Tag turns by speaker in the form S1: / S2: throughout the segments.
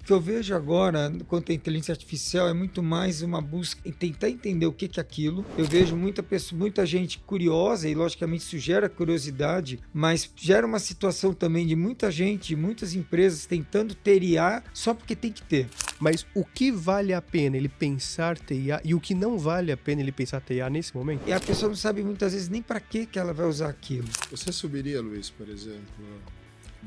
S1: que eu vejo agora, quanto à inteligência artificial, é muito mais uma busca em tentar entender o que é aquilo. Eu vejo muita gente curiosa, e logicamente isso gera curiosidade, mas gera uma situação também de muita gente, de muitas empresas tentando ter IA só porque tem que ter.
S2: Mas o que vale a pena ele pensar ter IA e o que não vale a pena ele pensar ter IA nesse momento?
S1: E a pessoa não sabe muitas vezes nem para que ela vai usar aquilo.
S3: Você subiria, Luiz, por exemplo,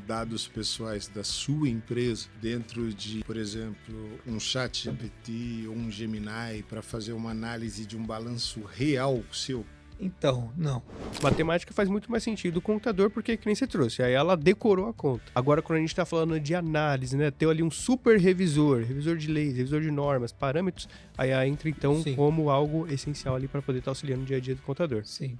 S3: dados pessoais da sua empresa dentro de, por exemplo, um chat GPT ou um Gemini para fazer uma análise de um balanço real seu?
S1: Então, não.
S2: Matemática faz muito mais sentido o computador, porque que nem você trouxe, aí ela decorou a conta. Agora, quando a gente tá falando de análise, né, ter ali um super revisor de leis, revisor de normas, parâmetros, aí entra então
S1: Sim.
S2: como algo essencial ali para poder estar auxiliando no dia a dia do contador.
S1: Sim.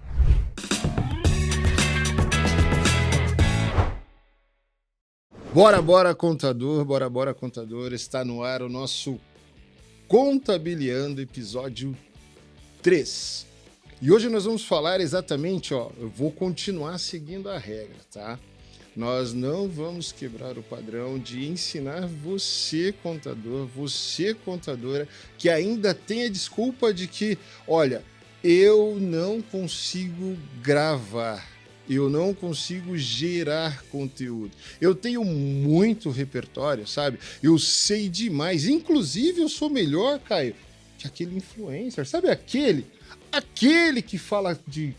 S3: Bora, contador, está no ar o nosso Contabiliando, episódio 3. E hoje nós vamos falar exatamente, eu vou continuar seguindo a regra, tá? Nós não vamos quebrar o padrão de ensinar você, contador, você, contadora, que ainda tem a desculpa de que, olha, eu não consigo gravar, eu não consigo gerar conteúdo. Eu tenho muito repertório, sabe? Eu sei demais. Inclusive, eu sou melhor, Caio, que aquele influencer. Sabe aquele que fala de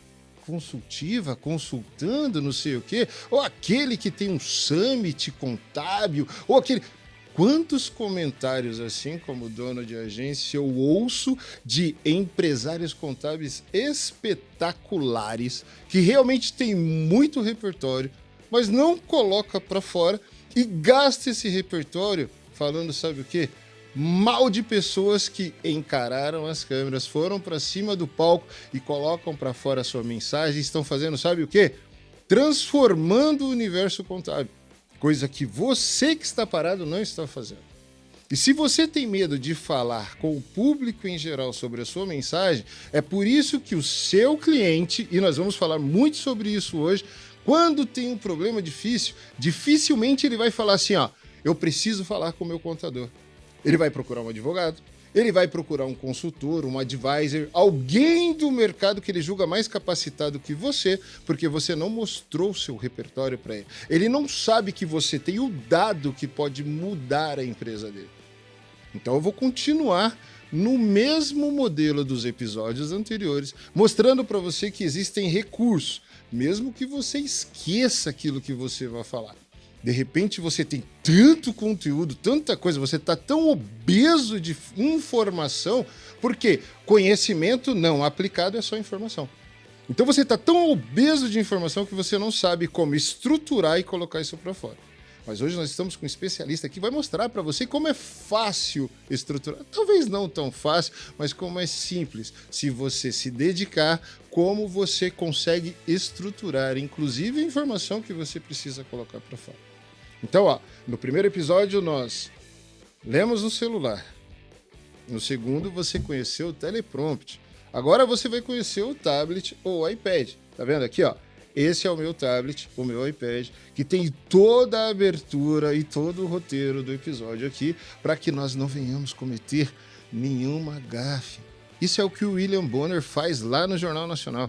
S3: consultiva, consultando não sei o quê, ou aquele que tem um summit contábil, ou aquele... Quantos comentários, assim como dono de agência, eu ouço de empresários contábeis espetaculares que realmente têm muito repertório, mas não coloca para fora e gasta esse repertório falando, sabe o quê? Mal de pessoas que encararam as câmeras, foram para cima do palco e colocam para fora a sua mensagem, estão fazendo, sabe o quê? Transformando o universo contábil. Coisa que você que está parado não está fazendo. E se você tem medo de falar com o público em geral sobre a sua mensagem, é por isso que o seu cliente, e nós vamos falar muito sobre isso hoje, quando tem um problema difícil, dificilmente ele vai falar assim, eu preciso falar com o meu contador. Ele vai procurar um advogado, ele vai procurar um consultor, um advisor, alguém do mercado que ele julga mais capacitado que você, porque você não mostrou o seu repertório para ele. Ele não sabe que você tem o dado que pode mudar a empresa dele. Então eu vou continuar no mesmo modelo dos episódios anteriores, mostrando para você que existem recursos, mesmo que você esqueça aquilo que você vai falar. De repente você tem tanto conteúdo, tanta coisa, você está tão obeso de informação, porque conhecimento não aplicado é só informação. Então você está tão obeso de informação que você não sabe como estruturar e colocar isso para fora. Mas hoje nós estamos com um especialista que vai mostrar para você como é fácil estruturar. Talvez não tão fácil, mas como é simples. Se você se dedicar, como você consegue estruturar, inclusive a informação que você precisa colocar para fora. Então, no primeiro episódio nós lemos no celular. No segundo você conheceu o teleprompter. Agora você vai conhecer o tablet ou o iPad. Tá vendo aqui, Esse é o meu tablet, o meu iPad, que tem toda a abertura e todo o roteiro do episódio aqui, para que nós não venhamos cometer nenhuma gafe. Isso é o que o William Bonner faz lá no Jornal Nacional.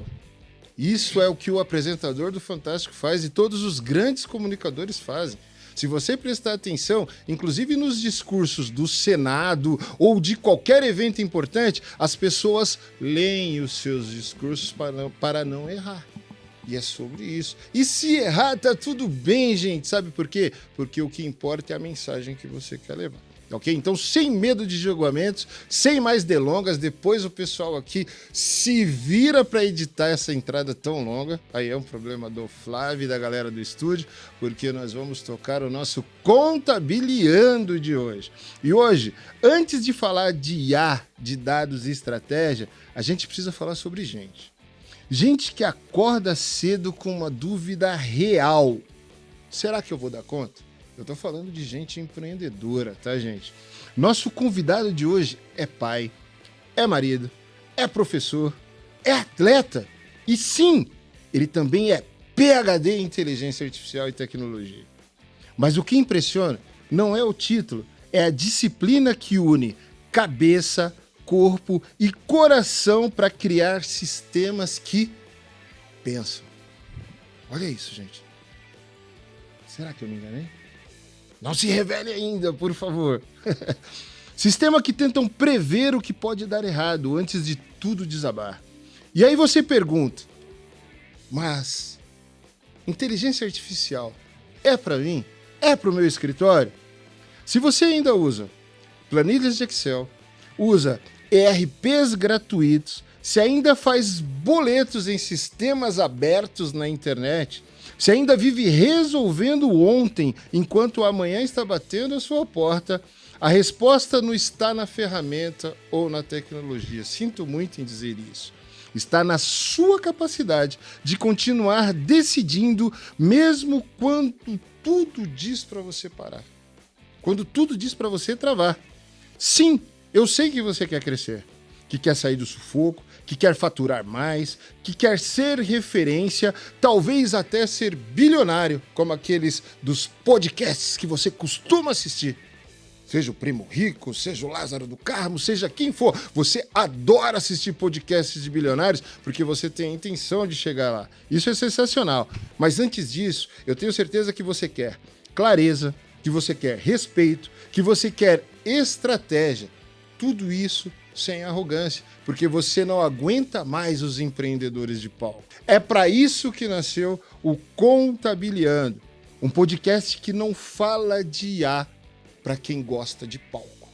S3: Isso é o que o apresentador do Fantástico faz e todos os grandes comunicadores fazem. Se você prestar atenção, inclusive nos discursos do Senado ou de qualquer evento importante, as pessoas leem os seus discursos para não errar. E é sobre isso. E se errar, tá tudo bem, gente. Sabe por quê? Porque o que importa é a mensagem que você quer levar. Ok? Então, sem medo de julgamentos, sem mais delongas, depois o pessoal aqui se vira para editar essa entrada tão longa. Aí é um problema do Flávio e da galera do estúdio, porque nós vamos tocar o nosso Contabiliando de hoje. E hoje, antes de falar de IA, de dados e estratégia, a gente precisa falar sobre gente. Gente que acorda cedo com uma dúvida real. Será que eu vou dar conta? Eu tô falando de gente empreendedora, tá, gente? Nosso convidado de hoje é pai, é marido, é professor, é atleta e sim, ele também é PhD em Inteligência Artificial e Tecnologia. Mas o que impressiona não é o título, é a disciplina que une cabeça, corpo e coração para criar sistemas que pensam. Olha isso, gente. Será que eu me enganei? Não se revele ainda, por favor. Sistema que tentam prever o que pode dar errado antes de tudo desabar. E aí você pergunta, mas inteligência artificial é para mim? É para o meu escritório? Se você ainda usa planilhas de Excel, usa ERPs gratuitos, se ainda faz boletos em sistemas abertos na internet, se ainda vive resolvendo ontem enquanto o amanhã está batendo a sua porta, a resposta não está na ferramenta ou na tecnologia. Sinto muito em dizer isso. Está na sua capacidade de continuar decidindo mesmo quando tudo diz para você parar. Quando tudo diz para você travar. Sim, eu sei que você quer crescer, que quer sair do sufoco, que quer faturar mais, que quer ser referência, talvez até ser bilionário, como aqueles dos podcasts que você costuma assistir. Seja o Primo Rico, seja o Lázaro do Carmo, seja quem for, você adora assistir podcasts de bilionários porque você tem a intenção de chegar lá. Isso é sensacional. Mas antes disso, eu tenho certeza que você quer clareza, que você quer respeito, que você quer estratégia. Tudo isso sem arrogância, porque você não aguenta mais os empreendedores de palco. É para isso que nasceu o Contabiliando, um podcast que não fala de IA para quem gosta de palco.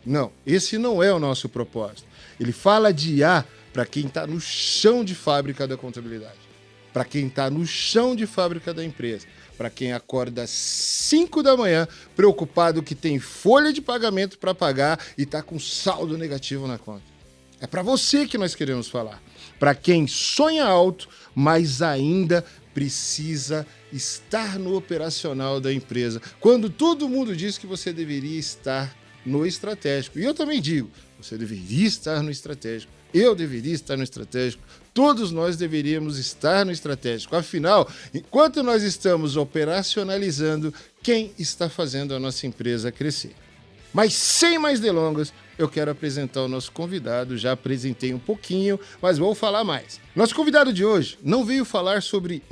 S3: Não, esse não é o nosso propósito. Ele fala de IA para quem está no chão de fábrica da contabilidade, para quem está no chão de fábrica da empresa, para quem acorda às 5 da manhã preocupado que tem folha de pagamento para pagar e está com saldo negativo na conta. É para você que nós queremos falar. Para quem sonha alto, mas ainda precisa estar no operacional da empresa, quando todo mundo diz que você deveria estar no estratégico. E eu também digo, você deveria estar no estratégico, eu deveria estar no estratégico, todos nós deveríamos estar no estratégico. Afinal, enquanto nós estamos operacionalizando, quem está fazendo a nossa empresa crescer? Mas sem mais delongas, eu quero apresentar o nosso convidado. Já apresentei um pouquinho, mas vou falar mais. Nosso convidado de hoje não veio falar sobre...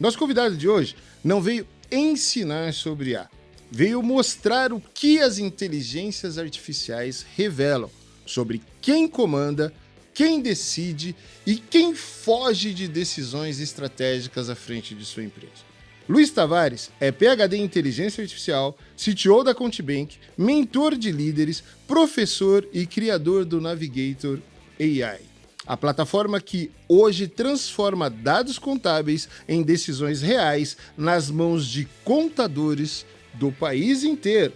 S3: Nosso convidado de hoje não veio ensinar sobre IA. Veio mostrar o que as inteligências artificiais revelam sobre quem comanda, quem decide e quem foge de decisões estratégicas à frente de sua empresa. Luiz Tavares é PhD em Inteligência Artificial, CTO da Contibank, mentor de líderes, professor e criador do Navigator AI, a plataforma que hoje transforma dados contábeis em decisões reais nas mãos de contadores do país inteiro.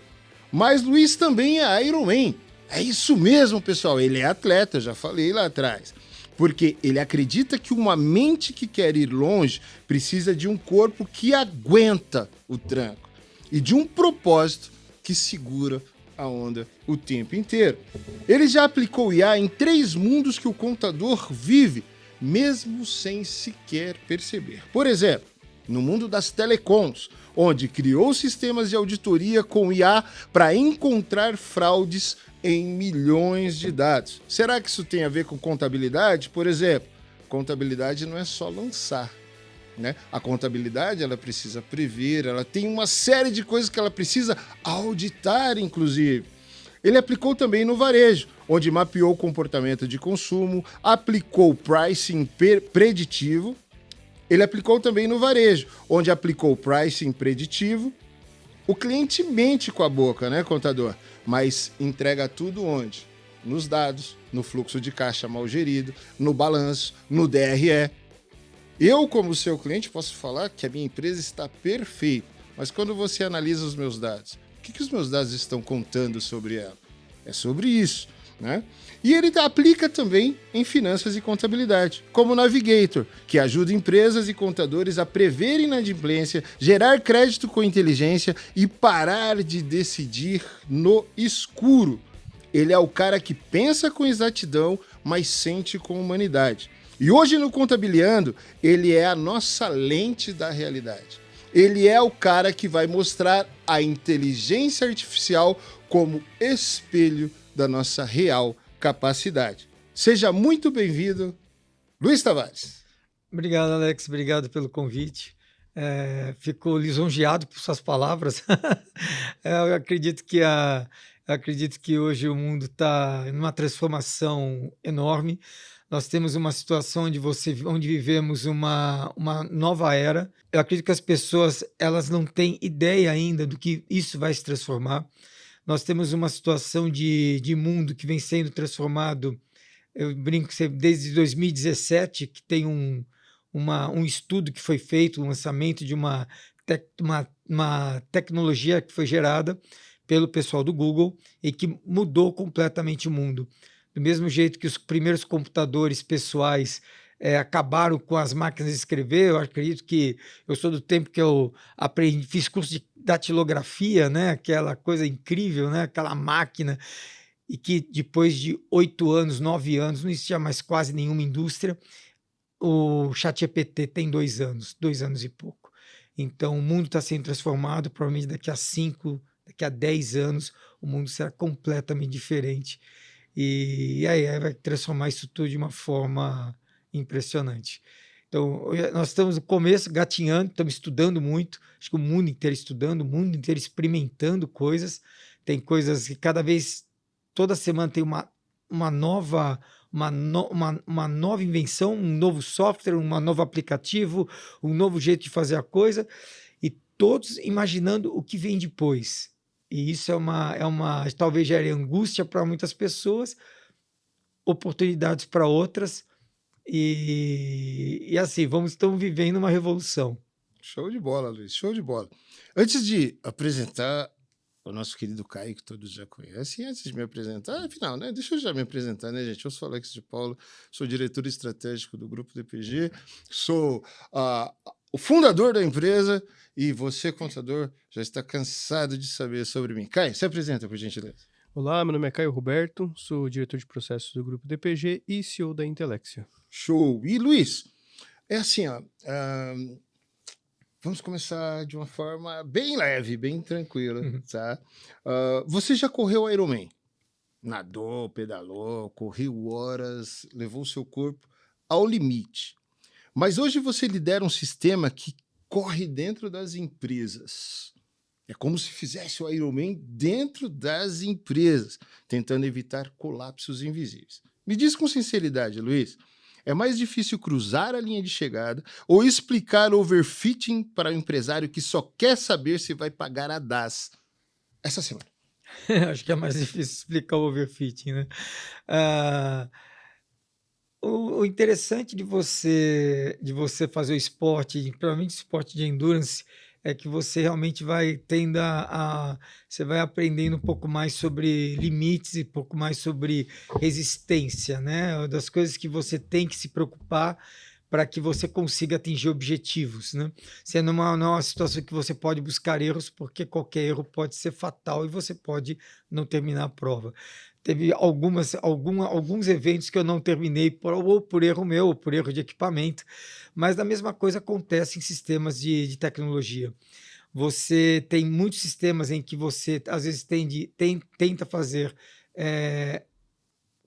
S3: Mas Luiz também é Iron Man. É isso mesmo, pessoal, ele é atleta, já falei lá atrás. Porque ele acredita que uma mente que quer ir longe precisa de um corpo que aguenta o tranco e de um propósito que segura a onda o tempo inteiro. Ele já aplicou IA em 3 mundos que o contador vive, mesmo sem sequer perceber. Por exemplo, no mundo das telecoms, onde criou sistemas de auditoria com IA para encontrar fraudes em milhões de dados. Será que isso tem a ver com contabilidade? Por exemplo, contabilidade não é só lançar, né? A contabilidade, ela precisa prever, ela tem uma série de coisas que ela precisa auditar, inclusive. Ele aplicou também no varejo, onde mapeou o comportamento de consumo, aplicou pricing preditivo. Ele aplicou também no varejo, onde aplicou pricing preditivo. O cliente mente com a boca, né, contador? Mas entrega tudo onde? Nos dados, no fluxo de caixa mal gerido, no balanço, no DRE. Eu, como seu cliente, posso falar que a minha empresa está perfeita, mas quando você analisa os meus dados, o que os meus dados estão contando sobre ela? É sobre isso, né? E ele aplica também em finanças e contabilidade, como o Navigator, que ajuda empresas e contadores a prever inadimplência, gerar crédito com inteligência e parar de decidir no escuro. Ele é o cara que pensa com exatidão, mas sente com humanidade. E hoje no Contabiliando, ele é a nossa lente da realidade. Ele é o cara que vai mostrar a inteligência artificial como espelho da nossa real capacidade. Seja muito bem-vindo, Luiz Tavares.
S1: Obrigado, Alex. Obrigado pelo convite. Fico lisonjeado por suas palavras. Eu acredito que hoje o mundo está em uma transformação enorme. Nós temos uma situação onde vivemos uma nova era. Eu acredito que as pessoas elas não têm ideia ainda do que isso vai se transformar. Nós temos uma situação de mundo que vem sendo transformado. Eu brinco sempre desde 2017, que tem um estudo que foi feito, um lançamento de uma tecnologia que foi gerada pelo pessoal do Google e que mudou completamente o mundo. Do mesmo jeito que os primeiros computadores pessoais acabaram com as máquinas de escrever, eu acredito que eu sou do tempo que eu aprendi, fiz curso de datilografia, né? Aquela coisa incrível, né? Aquela máquina, e que depois de 8 anos, 9 anos, não existia mais quase nenhuma indústria. O ChatGPT tem 2 anos e pouco. Então, o mundo está sendo transformado, provavelmente daqui a 5, daqui a 10 anos, o mundo será completamente diferente. E aí vai transformar isso tudo de uma forma impressionante. Então, nós estamos no começo, gatinhando, estamos estudando muito, acho que o mundo inteiro estudando, o mundo inteiro experimentando coisas. Tem coisas que toda semana tem uma nova invenção, um novo software, um novo aplicativo, um novo jeito de fazer a coisa, e todos imaginando o que vem depois. E isso talvez gere angústia para muitas pessoas, oportunidades para outras, e assim, estamos vivendo uma revolução.
S3: Show de bola, Luiz, show de bola. Antes de apresentar o nosso querido Caio, que todos já conhecem, e antes de me apresentar, afinal, né? Deixa eu já me apresentar, né, gente? Eu sou Alex de Paulo, sou diretor estratégico do Grupo DPG, sou o fundador da empresa, e você, contador, já está cansado de saber sobre mim. Caio, se apresenta, por gentileza.
S2: Olá, meu nome é Caio Roberto, sou diretor de processos do Grupo DPG e CEO da Intelexia.
S3: Show! E Luiz, é assim, ó, vamos começar de uma forma bem leve, bem tranquila, tá? Você já correu Ironman? Nadou, pedalou, correu horas, levou seu corpo ao limite. Mas hoje você lidera um sistema que corre dentro das empresas. É como se fizesse o Ironman dentro das empresas, tentando evitar colapsos invisíveis. Me diz com sinceridade, Luiz, é mais difícil cruzar a linha de chegada ou explicar overfitting para o empresário que só quer saber se vai pagar a DAS essa semana?
S1: Acho que é mais difícil explicar o overfitting, né? O interessante de você fazer o esporte, provavelmente esporte de endurance, é que você realmente vai você vai aprendendo um pouco mais sobre limites e um pouco mais sobre resistência, né? Das coisas que você tem que se preocupar para que você consiga atingir objetivos, né? Você não é uma situação que você pode buscar erros, porque qualquer erro pode ser fatal e você pode não terminar a prova. Teve alguns eventos que eu não terminei ou por erro meu, ou por erro de equipamento, mas a mesma coisa acontece em sistemas de tecnologia. Você tem muitos sistemas em que você, às vezes, tenta fazer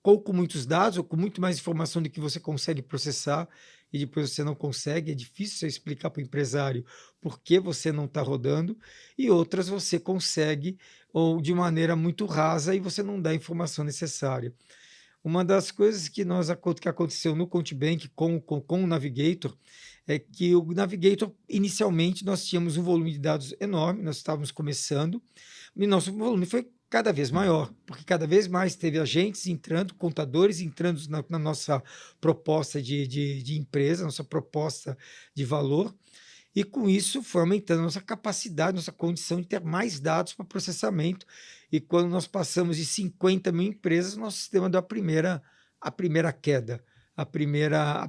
S1: ou com muitos dados, ou com muito mais informação do que você consegue processar, e depois você não consegue, é difícil você explicar para o empresário por que você não está rodando, e outras você consegue, ou de maneira muito rasa, e você não dá a informação necessária. Uma das coisas que aconteceu no CountBank com o Navigator é que o Navigator, inicialmente, nós tínhamos um volume de dados enorme, nós estávamos começando, e nosso volume foi cada vez maior, porque cada vez mais teve agentes entrando, contadores entrando na nossa proposta de empresa, nossa proposta de valor, e com isso foi aumentando a nossa capacidade, nossa condição de ter mais dados para processamento. E quando nós passamos de 50 mil empresas, nosso sistema deu a primeira queda, a primeira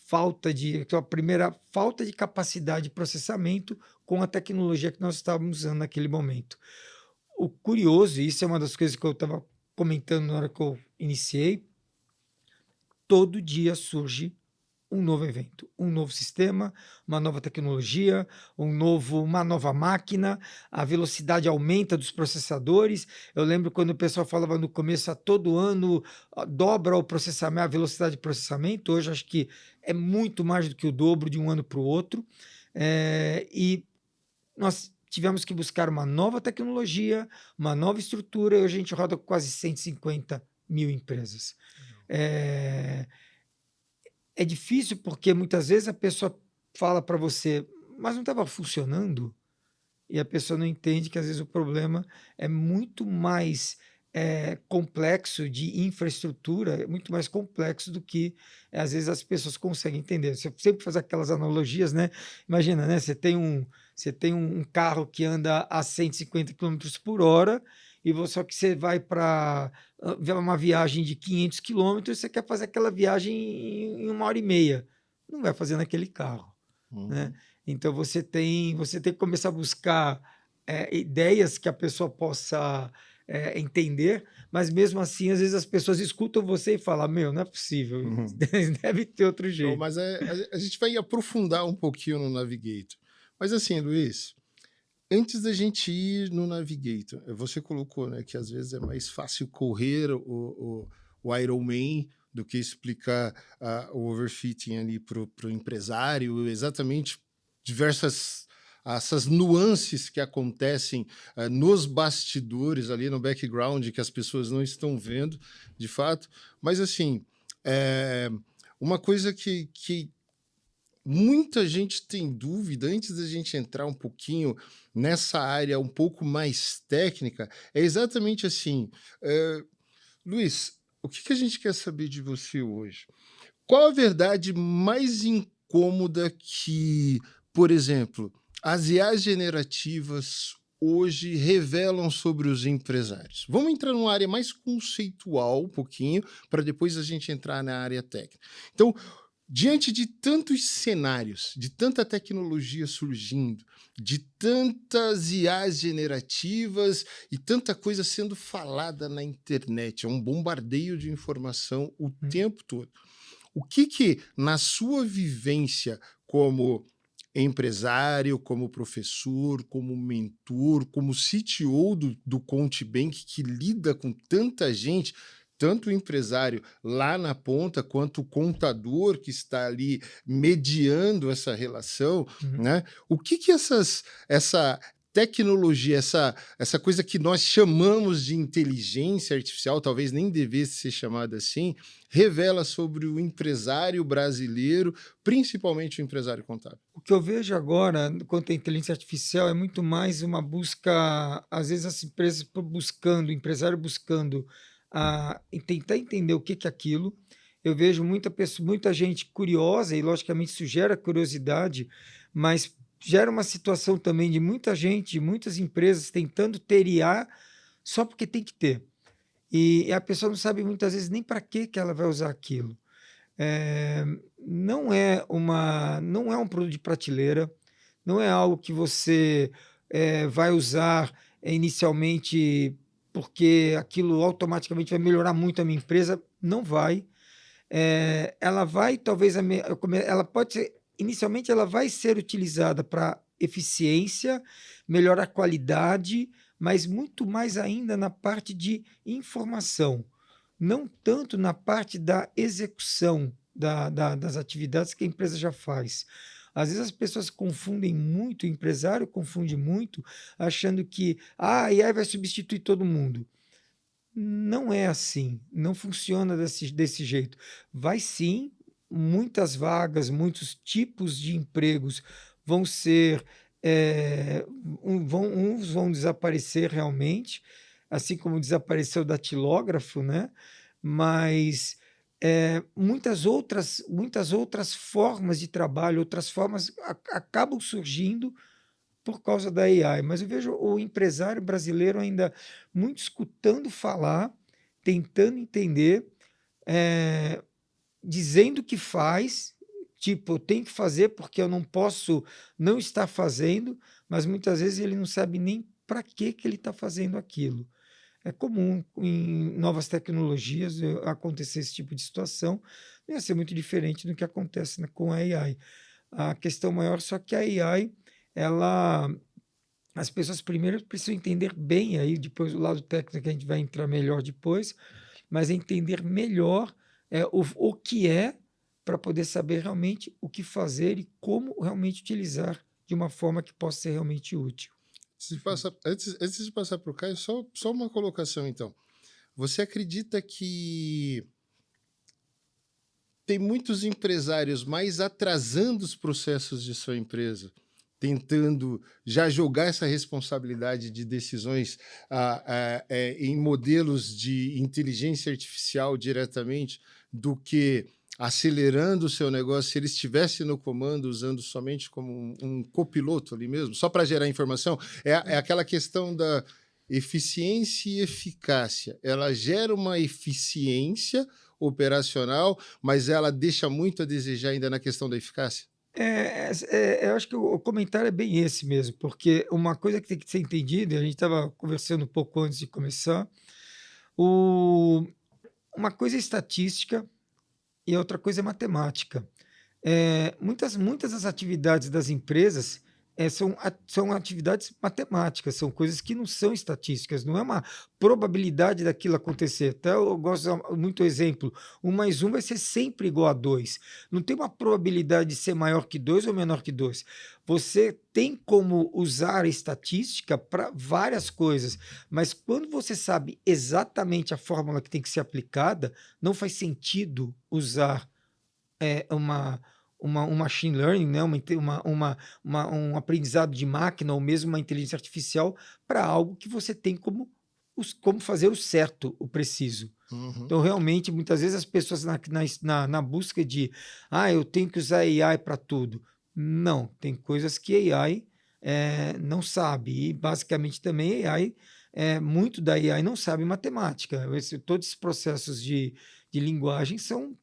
S1: falta de capacidade de processamento com a tecnologia que nós estávamos usando naquele momento. O curioso, e isso é uma das coisas que eu estava comentando na hora que eu iniciei, todo dia surge um novo evento, um novo sistema, uma nova tecnologia, uma nova máquina, a velocidade aumenta dos processadores. Eu lembro quando o pessoal falava no começo, a todo ano dobra o processamento, a velocidade de processamento. Hoje acho que é muito mais do que o dobro de um ano para o outro. E nós tivemos que buscar uma nova tecnologia, uma nova estrutura, e hoje a gente roda com quase 150 mil empresas. É difícil porque muitas vezes a pessoa fala para você, mas não estava funcionando, e a pessoa não entende que às vezes o problema é muito mais complexo de infraestrutura, é muito mais complexo do que às vezes as pessoas conseguem entender. Você sempre faz aquelas analogias, né? Imagina, né? Você tem um carro que anda a 150 quilômetros por hora, só que você vai para uma viagem de 500 quilômetros, você quer fazer aquela viagem em uma hora e meia. Não vai fazer naquele carro, né? Então você tem que começar a buscar ideias que a pessoa possa entender, mas mesmo assim, às vezes as pessoas escutam você e falam: Meu, não é possível, deve ter outro
S3: Não,
S1: jeito.
S3: mas a gente vai aprofundar um pouquinho no Navigator. Mas assim, Luiz, antes da gente ir no Navigator, você colocou, né, que às vezes é mais fácil correr o Ironman do que explicar o overfitting ali para o empresário, exatamente essas nuances que acontecem nos bastidores ali no background que as pessoas não estão vendo de fato. Mas assim, uma coisa que muita gente tem dúvida, antes da gente entrar um pouquinho nessa área um pouco mais técnica, é exatamente assim, Luiz, o que a gente quer saber de você hoje? Qual a verdade mais incômoda que, por exemplo, as IAs generativas hoje revelam sobre os empresários? Vamos entrar numa área mais conceitual um pouquinho, para depois a gente entrar na área técnica. Então, diante de tantos cenários, de tanta tecnologia surgindo, de tantas IAs generativas e tanta coisa sendo falada na internet, é um bombardeio de informação o tempo todo. O que, na sua vivência como empresário, como professor, como mentor, como CTO do Conte Bank, que lida com tanta gente, tanto o empresário lá na ponta, quanto o contador que está ali mediando essa relação, né? O que essa tecnologia, essa coisa que nós chamamos de inteligência artificial, talvez nem devesse ser chamada assim, revela sobre o empresário brasileiro, principalmente o empresário contábil?
S1: O que eu vejo agora, quanto à inteligência artificial, é muito mais uma busca, às vezes as empresas buscando, o empresário buscando tentar entender o que é aquilo. Eu vejo muita gente curiosa, e logicamente isso gera curiosidade, mas gera uma situação também de muita gente, de muitas empresas tentando ter IA só porque tem que ter. E a pessoa não sabe muitas vezes nem para que ela vai usar aquilo. Não é um produto de prateleira, não é algo que você vai usar inicialmente porque aquilo automaticamente vai melhorar muito a minha empresa. Não vai. Ela vai, talvez, ela pode ser, inicialmente, ela vai ser utilizada para eficiência, melhorar a qualidade, mas muito mais ainda na parte de informação, não tanto na parte da execução das atividades que a empresa já faz. Às vezes as pessoas confundem muito, o empresário confunde muito, achando que a AI vai substituir todo mundo. Não é assim, não funciona desse jeito. Vai sim, muitas vagas, muitos tipos de empregos vão ser, uns vão desaparecer realmente, assim como desapareceu o datilógrafo, né? Mas muitas outras formas de trabalho, outras formas acabam surgindo por causa da AI, mas eu vejo o empresário brasileiro ainda muito escutando falar, tentando entender, dizendo que faz, tipo, eu tenho que fazer porque eu não posso não estar fazendo, mas muitas vezes ele não sabe nem para que ele está fazendo aquilo. É comum em novas tecnologias acontecer esse tipo de situação. Não ia ser muito diferente do que acontece, né, com a AI. A questão maior só que a AI, ela, as pessoas primeiro precisam entender bem, aí depois o lado técnico a gente vai entrar melhor depois, mas entender melhor o que é, para poder saber realmente o que fazer e como realmente utilizar de uma forma que possa ser realmente útil.
S3: Antes de passar para o Caio, só uma colocação então. Você acredita que tem muitos empresários mais atrasando os processos de sua empresa, tentando já jogar essa responsabilidade de decisões em modelos de inteligência artificial diretamente, do que acelerando o seu negócio se ele estivesse no comando, usando somente como um copiloto ali mesmo, só para gerar informação? É aquela questão da eficiência e eficácia. Ela gera uma eficiência operacional, mas ela deixa muito a desejar ainda na questão da eficácia?
S1: Eu acho que o comentário é bem esse mesmo, porque uma coisa que tem que ser entendida, a gente estava conversando um pouco antes de começar, o, uma coisa é estatística e a outra coisa é matemática. Muitas das atividades das empresas são atividades matemáticas, são coisas que não são estatísticas, não é uma probabilidade daquilo acontecer. Até eu gosto de usar muito exemplo: 1 mais 1 vai ser sempre igual a 2. Não tem uma probabilidade de ser maior que 2 ou menor que 2. Você tem como usar a estatística para várias coisas, mas quando você sabe exatamente a fórmula que tem que ser aplicada, não faz sentido usar um machine learning, né? Um aprendizado de máquina ou mesmo uma inteligência artificial para algo que você tem como fazer o certo, o preciso.
S3: Uhum.
S1: Então, realmente, muitas vezes as pessoas na busca de eu tenho que usar AI para tudo. Não, tem coisas que AI não sabe. E basicamente também AI, muito da AI não sabe matemática. Todos esses processos de linguagem são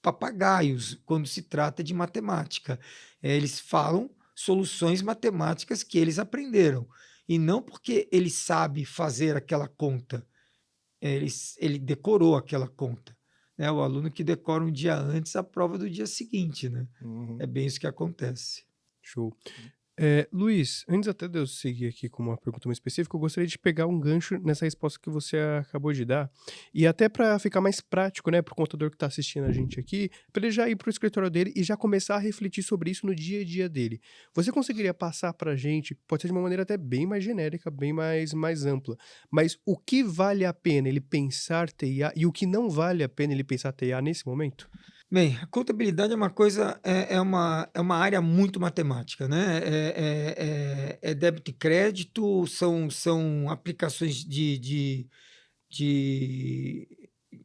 S1: papagaios quando se trata de matemática. Eles falam soluções matemáticas que eles aprenderam. E não porque ele sabe fazer aquela conta, ele decorou aquela conta. Né? O aluno que decora um dia antes a prova do dia seguinte. Né?
S3: Uhum.
S1: É bem isso que acontece.
S2: Show. Luiz, antes até de eu seguir aqui com uma pergunta mais específica, eu gostaria de pegar um gancho nessa resposta que você acabou de dar, e até para ficar mais prático, né, pro contador que tá assistindo a gente aqui, para ele já ir pro escritório dele e já começar a refletir sobre isso no dia a dia dele. Você conseguiria passar pra gente, pode ser de uma maneira até bem mais genérica, bem mais ampla, mas o que vale a pena ele pensar TIA e o que não vale a pena ele pensar TIA nesse momento?
S1: Bem, a contabilidade é uma coisa, é uma área muito matemática, né? É débito e crédito, são aplicações de,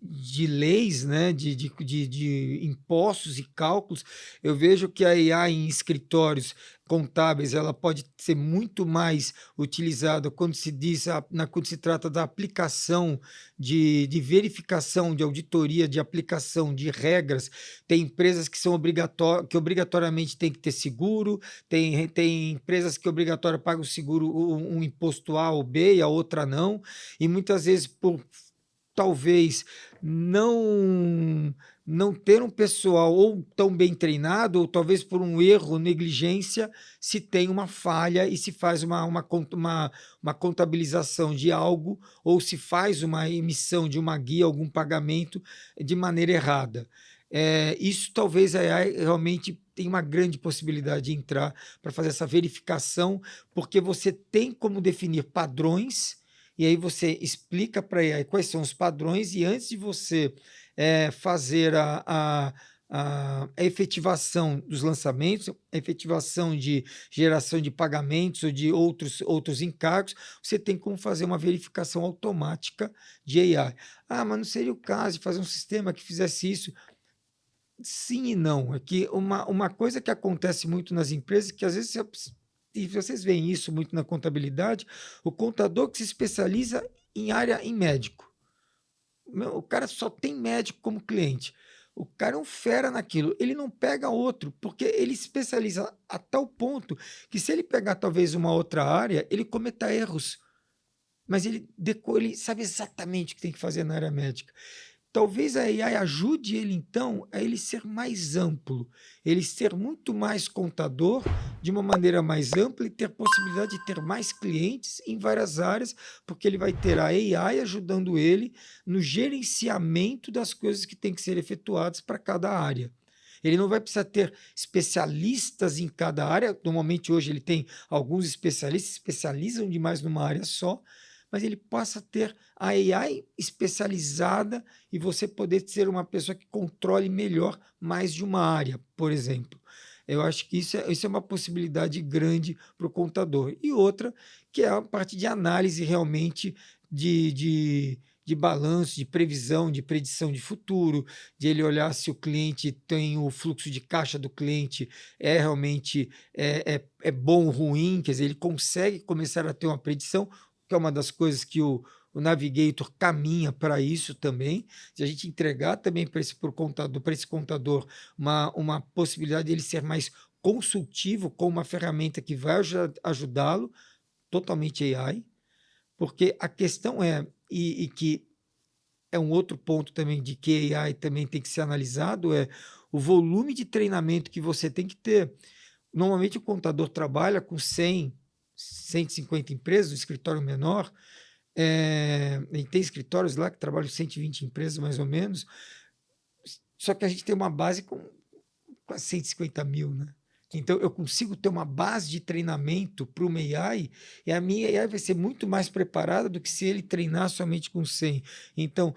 S1: de leis, né? De impostos e cálculos. Eu vejo que a IA em escritórios contábeis ela pode ser muito mais utilizada quando quando se trata da aplicação de verificação, de auditoria, de aplicação de regras. Tem empresas que são que obrigatoriamente tem que ter seguro, tem empresas que obrigatoriamente pagam seguro, um imposto A ou B e a outra não, e muitas vezes por talvez não ter um pessoal ou tão bem treinado, ou talvez por um erro, negligência, se tem uma falha e se faz uma contabilização de algo, ou se faz uma emissão de uma guia, algum pagamento de maneira errada. Isso talvez a AI realmente tem uma grande possibilidade de entrar para fazer essa verificação, porque você tem como definir padrões, e aí você explica para a AI quais são os padrões, e antes de você fazer a efetivação dos lançamentos, a efetivação de geração de pagamentos ou de outros encargos, você tem como fazer uma verificação automática de AI. Mas não seria o caso de fazer um sistema que fizesse isso? Sim e não. É que uma coisa que acontece muito nas empresas, que às vezes e vocês veem isso muito na contabilidade, o contador que se especializa em médico. O cara só tem médico como cliente. O cara é um fera naquilo. Ele não pega outro, porque ele se especializa a tal ponto que se ele pegar talvez uma outra área, ele cometa erros. mas ele sabe exatamente o que tem que fazer na área médica. Talvez a AI ajude ele, então, a ele ser mais amplo, ele ser muito mais contador de uma maneira mais ampla e ter possibilidade de ter mais clientes em várias áreas, porque ele vai ter a AI ajudando ele no gerenciamento das coisas que têm que ser efetuadas para cada área. Ele não vai precisar ter especialistas em cada área. Normalmente, hoje, ele tem alguns especialistas que especializam demais numa área só, mas ele possa ter a AI especializada e você poder ser uma pessoa que controle melhor mais de uma área, por exemplo. Eu acho que isso é uma possibilidade grande para o contador. E outra, que é a parte de análise realmente de balanço, de previsão, de predição de futuro, de ele olhar se o cliente tem o fluxo de caixa do cliente realmente é bom ou ruim, quer dizer, ele consegue começar a ter uma predição, que é uma das coisas que o Navigator caminha para isso também. Se a gente entregar também para esse contador uma possibilidade de ele ser mais consultivo com uma ferramenta que vai ajudá-lo, totalmente AI, porque a questão e que é um outro ponto também de que AI também tem que ser analisado, é o volume de treinamento que você tem que ter. Normalmente o contador trabalha com 100, 150 empresas, um escritório menor, e tem escritórios lá que trabalham 120 empresas mais ou menos, só que a gente tem uma base com quase 150 mil, né? Então, eu consigo ter uma base de treinamento para uma AI, e a minha AI vai ser muito mais preparada do que se ele treinar somente com 100. Então,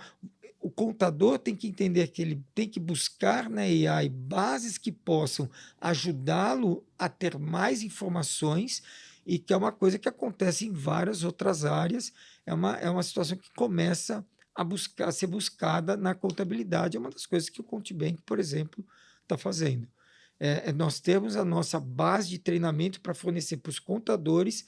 S1: o contador tem que entender que ele tem que buscar na AI bases que possam ajudá-lo a ter mais informações, e que é uma coisa que acontece em várias outras áreas. É uma situação que começa a ser buscada na contabilidade. É uma das coisas que o Contibank, por exemplo, está fazendo. Nós temos a nossa base de treinamento para fornecer para os contadores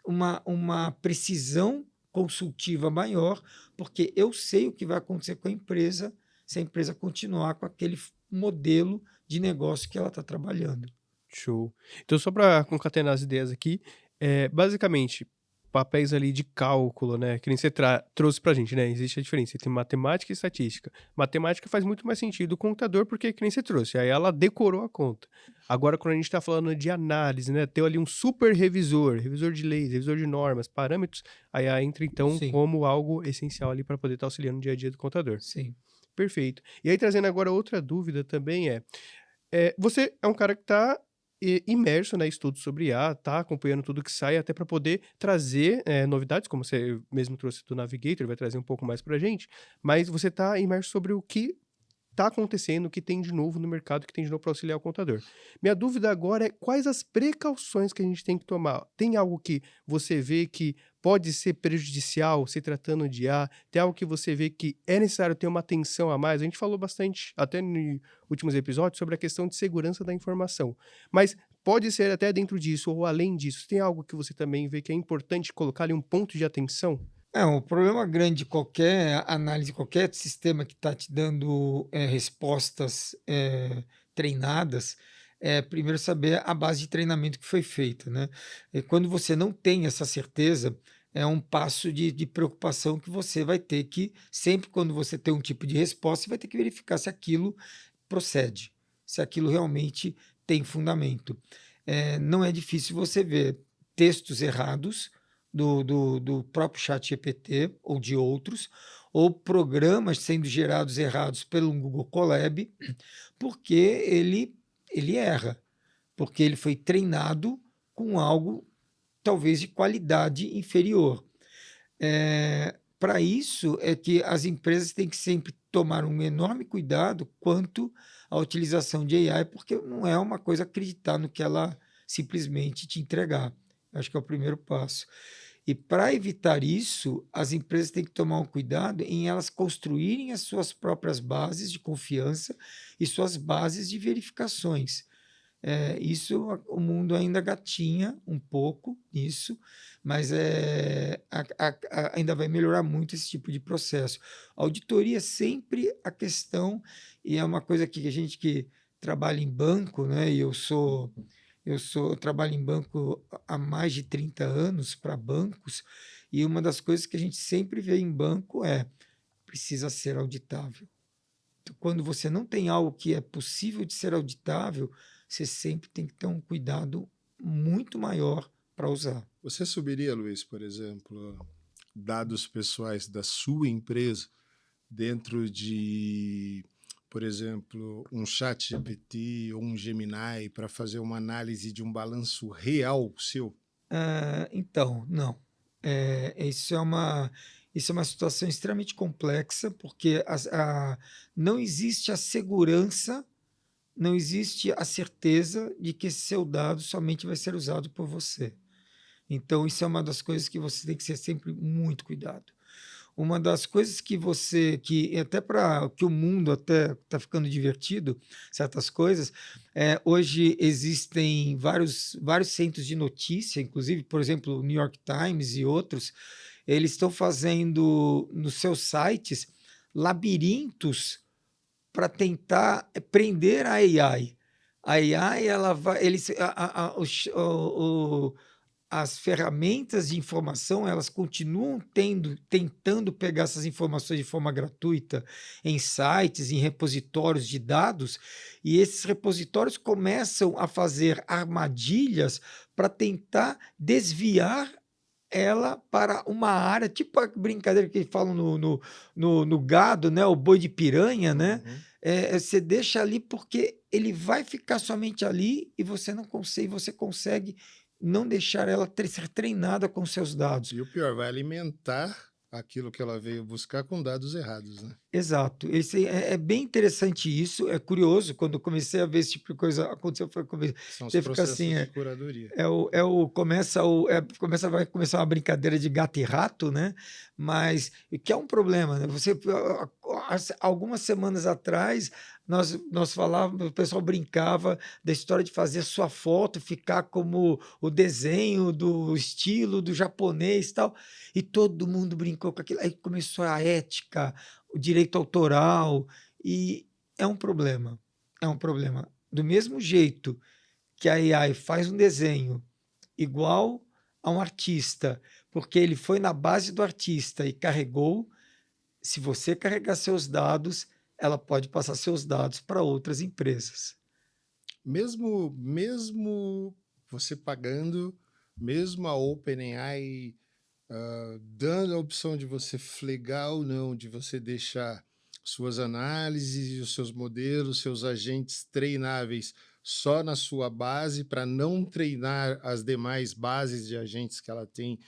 S1: uma precisão consultiva maior, porque eu sei o que vai acontecer com a empresa se a empresa continuar com aquele modelo de negócio que ela está trabalhando.
S2: Show. Então, só para concatenar as ideias aqui, basicamente, papéis ali de cálculo, né? Que nem você trouxe pra gente, né? Existe a diferença entre matemática e estatística. Matemática faz muito mais sentido o contador, porque que nem você trouxe, aí ela decorou a conta. Agora, quando a gente tá falando de análise, né? Ter ali um super revisor, revisor de leis, revisor de normas, parâmetros, aí entra então
S1: Sim.
S2: como algo essencial ali para poder estar auxiliando no dia a dia do contador.
S1: Sim.
S2: Perfeito. E aí, trazendo agora outra dúvida também você é um cara que está imerso, né, estudo sobre IA, tá acompanhando tudo que sai, até para poder trazer novidades, como você mesmo trouxe do Navigator, vai trazer um pouco mais para a gente, mas você está imerso sobre o que está acontecendo, o que tem de novo no mercado, o que tem de novo para auxiliar o contador. Minha dúvida agora é quais as precauções que a gente tem que tomar. Tem algo que você vê que pode ser prejudicial se tratando de IA? Tem algo que você vê que é necessário ter uma atenção a mais? A gente falou bastante, até nos últimos episódios, sobre a questão de segurança da informação. Mas pode ser até dentro disso ou além disso. Tem algo que você também vê que é importante colocar ali um ponto de atenção?
S1: O problema grande de qualquer análise, qualquer sistema que está te dando respostas treinadas, primeiro saber a base de treinamento que foi feita, né? E quando você não tem essa certeza, é um passo de preocupação que você vai ter que, sempre quando você tem um tipo de resposta, você vai ter que verificar se aquilo procede, se aquilo realmente tem fundamento. Não é difícil você ver textos errados do próprio ChatGPT ou de outros, ou programas sendo gerados errados pelo Google Colab, porque ele erra, porque ele foi treinado com algo talvez de qualidade inferior. Para isso é que as empresas têm que sempre tomar um enorme cuidado quanto à utilização de AI, porque não é uma coisa acreditar no que ela simplesmente te entregar. Acho que é o primeiro passo. E para evitar isso, as empresas têm que tomar um cuidado em elas construírem as suas próprias bases de confiança e suas bases de verificações. O mundo ainda gatinha um pouco nisso, mas ainda vai melhorar muito esse tipo de processo. A auditoria é sempre a questão, e é uma coisa que a gente que trabalha em banco, né, e eu trabalho em banco há mais de 30 anos para bancos, E uma das coisas que a gente sempre vê em banco precisa ser auditável. Então, quando você não tem algo que é possível de ser auditável, você sempre tem que ter um cuidado muito maior para usar.
S3: Você subiria, Luiz, por exemplo, dados pessoais da sua empresa dentro de, por exemplo, um chat GPT ou um Gemini para fazer uma análise de um balanço real seu?
S1: Então, não. Isso é uma situação extremamente complexa, porque não existe a segurança, não existe a certeza de que esse seu dado somente vai ser usado por você. Então, isso é uma das coisas que você tem que ser sempre muito cuidado. Uma das coisas que até para que o mundo até está ficando divertido, certas coisas, hoje existem vários centros de notícia, inclusive, por exemplo, o New York Times e outros, eles estão fazendo nos seus sites labirintos para tentar prender a AI. A AI, ela vai, eles, as ferramentas de informação, elas continuam tentando pegar essas informações de forma gratuita em sites, em repositórios de dados, e esses repositórios começam a fazer armadilhas para tentar desviar ela para uma área, tipo a brincadeira que falam no gado, né? O boi de piranha, né? Você deixa ali porque ele vai ficar somente ali e você não consegue, você consegue não deixar ela ser treinada com seus dados.
S3: E o pior, vai alimentar aquilo que ela veio buscar com dados errados, né?
S1: Exato. É bem interessante isso. É curioso, quando eu comecei a ver esse tipo de coisa acontecer,
S3: São os
S1: você fica
S3: processos
S1: assim,
S3: de curadoria.
S1: vai começar uma brincadeira de gato e rato, né? Mas que é um problema, né? Algumas semanas atrás nós falávamos, o pessoal brincava da história de fazer sua foto ficar como o desenho do estilo do japonês e tal, e todo mundo brincou com aquilo. Aí começou a ética, o direito autoral, e é um problema. É um problema. Do mesmo jeito que a AI faz um desenho igual a um artista, porque ele foi na base do artista e carregou, se você carregar seus dados, ela pode passar seus dados para outras empresas.
S3: Mesmo você pagando, mesmo a OpenAI dando a opção de você flegar ou não, de você deixar suas análises e os seus modelos, seus agentes treináveis só na sua base, para não treinar as demais bases de agentes que ela tem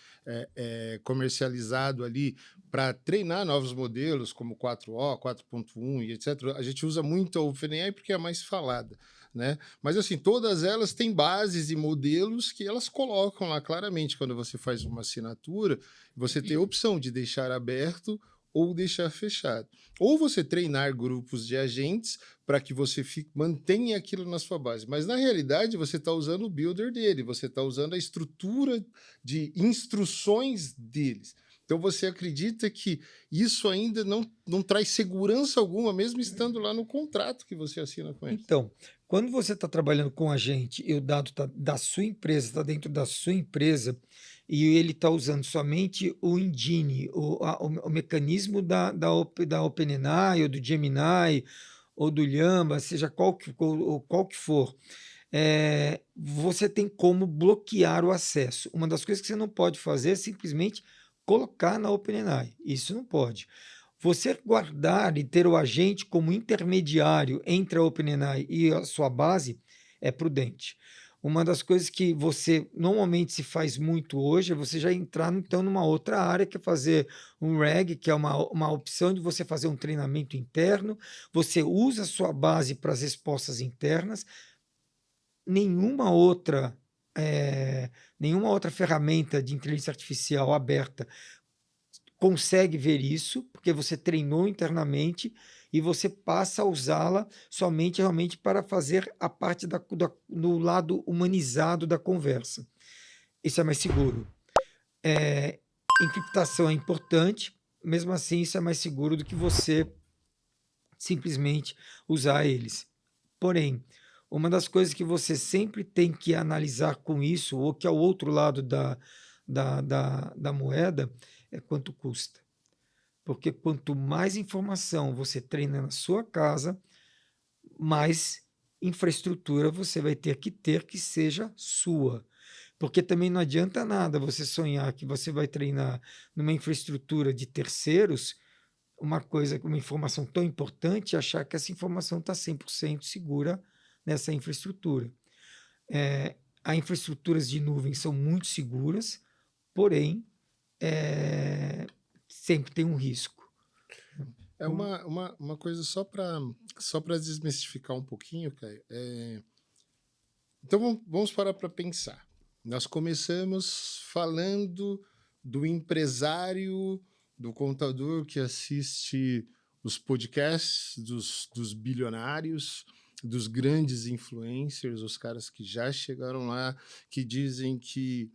S3: comercializado ali, para treinar novos modelos como 4O, 4.1 e etc. A gente usa muito a OpenAI porque é a mais falada, né? Mas assim, todas elas têm bases e modelos que elas colocam lá claramente. Quando você faz uma assinatura, você tem a opção de deixar aberto ou deixar fechado. Ou você treinar grupos de agentes para que você mantenha aquilo na sua base. Mas, na realidade, você está usando o builder dele, você está usando a estrutura de instruções deles. Então, você acredita que isso ainda não traz segurança alguma, mesmo estando lá no contrato que você assina com eles?
S1: Então, quando você está trabalhando com a gente e o dado da sua empresa, está dentro da sua empresa, e ele está usando somente o engine, o mecanismo da OpenAI, ou do Gemini, ou do Llama, seja qual que for, você tem como bloquear o acesso. Uma das coisas que você não pode fazer é simplesmente colocar na OpenAI. Isso não pode. Você guardar e ter o agente como intermediário entre a OpenAI e a sua base é prudente. Uma das coisas que você normalmente se faz muito hoje é você já entrar então numa outra área, que é fazer um RAG, que é uma opção de você fazer um treinamento interno. Você usa a sua base para as respostas internas. Nenhuma outra ferramenta de inteligência artificial aberta consegue ver isso, porque você treinou internamente e você passa a usá-la somente realmente para fazer a parte do lado humanizado da conversa. Isso é mais seguro. Encriptação é importante, mesmo assim isso é mais seguro do que você simplesmente usar eles. Porém, uma das coisas que você sempre tem que analisar com isso, ou que é o outro lado da moeda é quanto custa. Porque quanto mais informação você treina na sua casa, mais infraestrutura você vai ter que seja sua. Porque também não adianta nada você sonhar que você vai treinar numa infraestrutura de terceiros, uma informação tão importante, e achar que essa informação está 100% segura nessa infraestrutura. As infraestruturas de nuvem são muito seguras, porém, sempre tem um risco.
S3: É uma coisa só para desmistificar um pouquinho, Caio. Então vamos parar para pensar. Nós começamos falando do empresário, do contador que assiste os podcasts dos bilionários, dos grandes influencers, os caras que já chegaram lá, que dizem que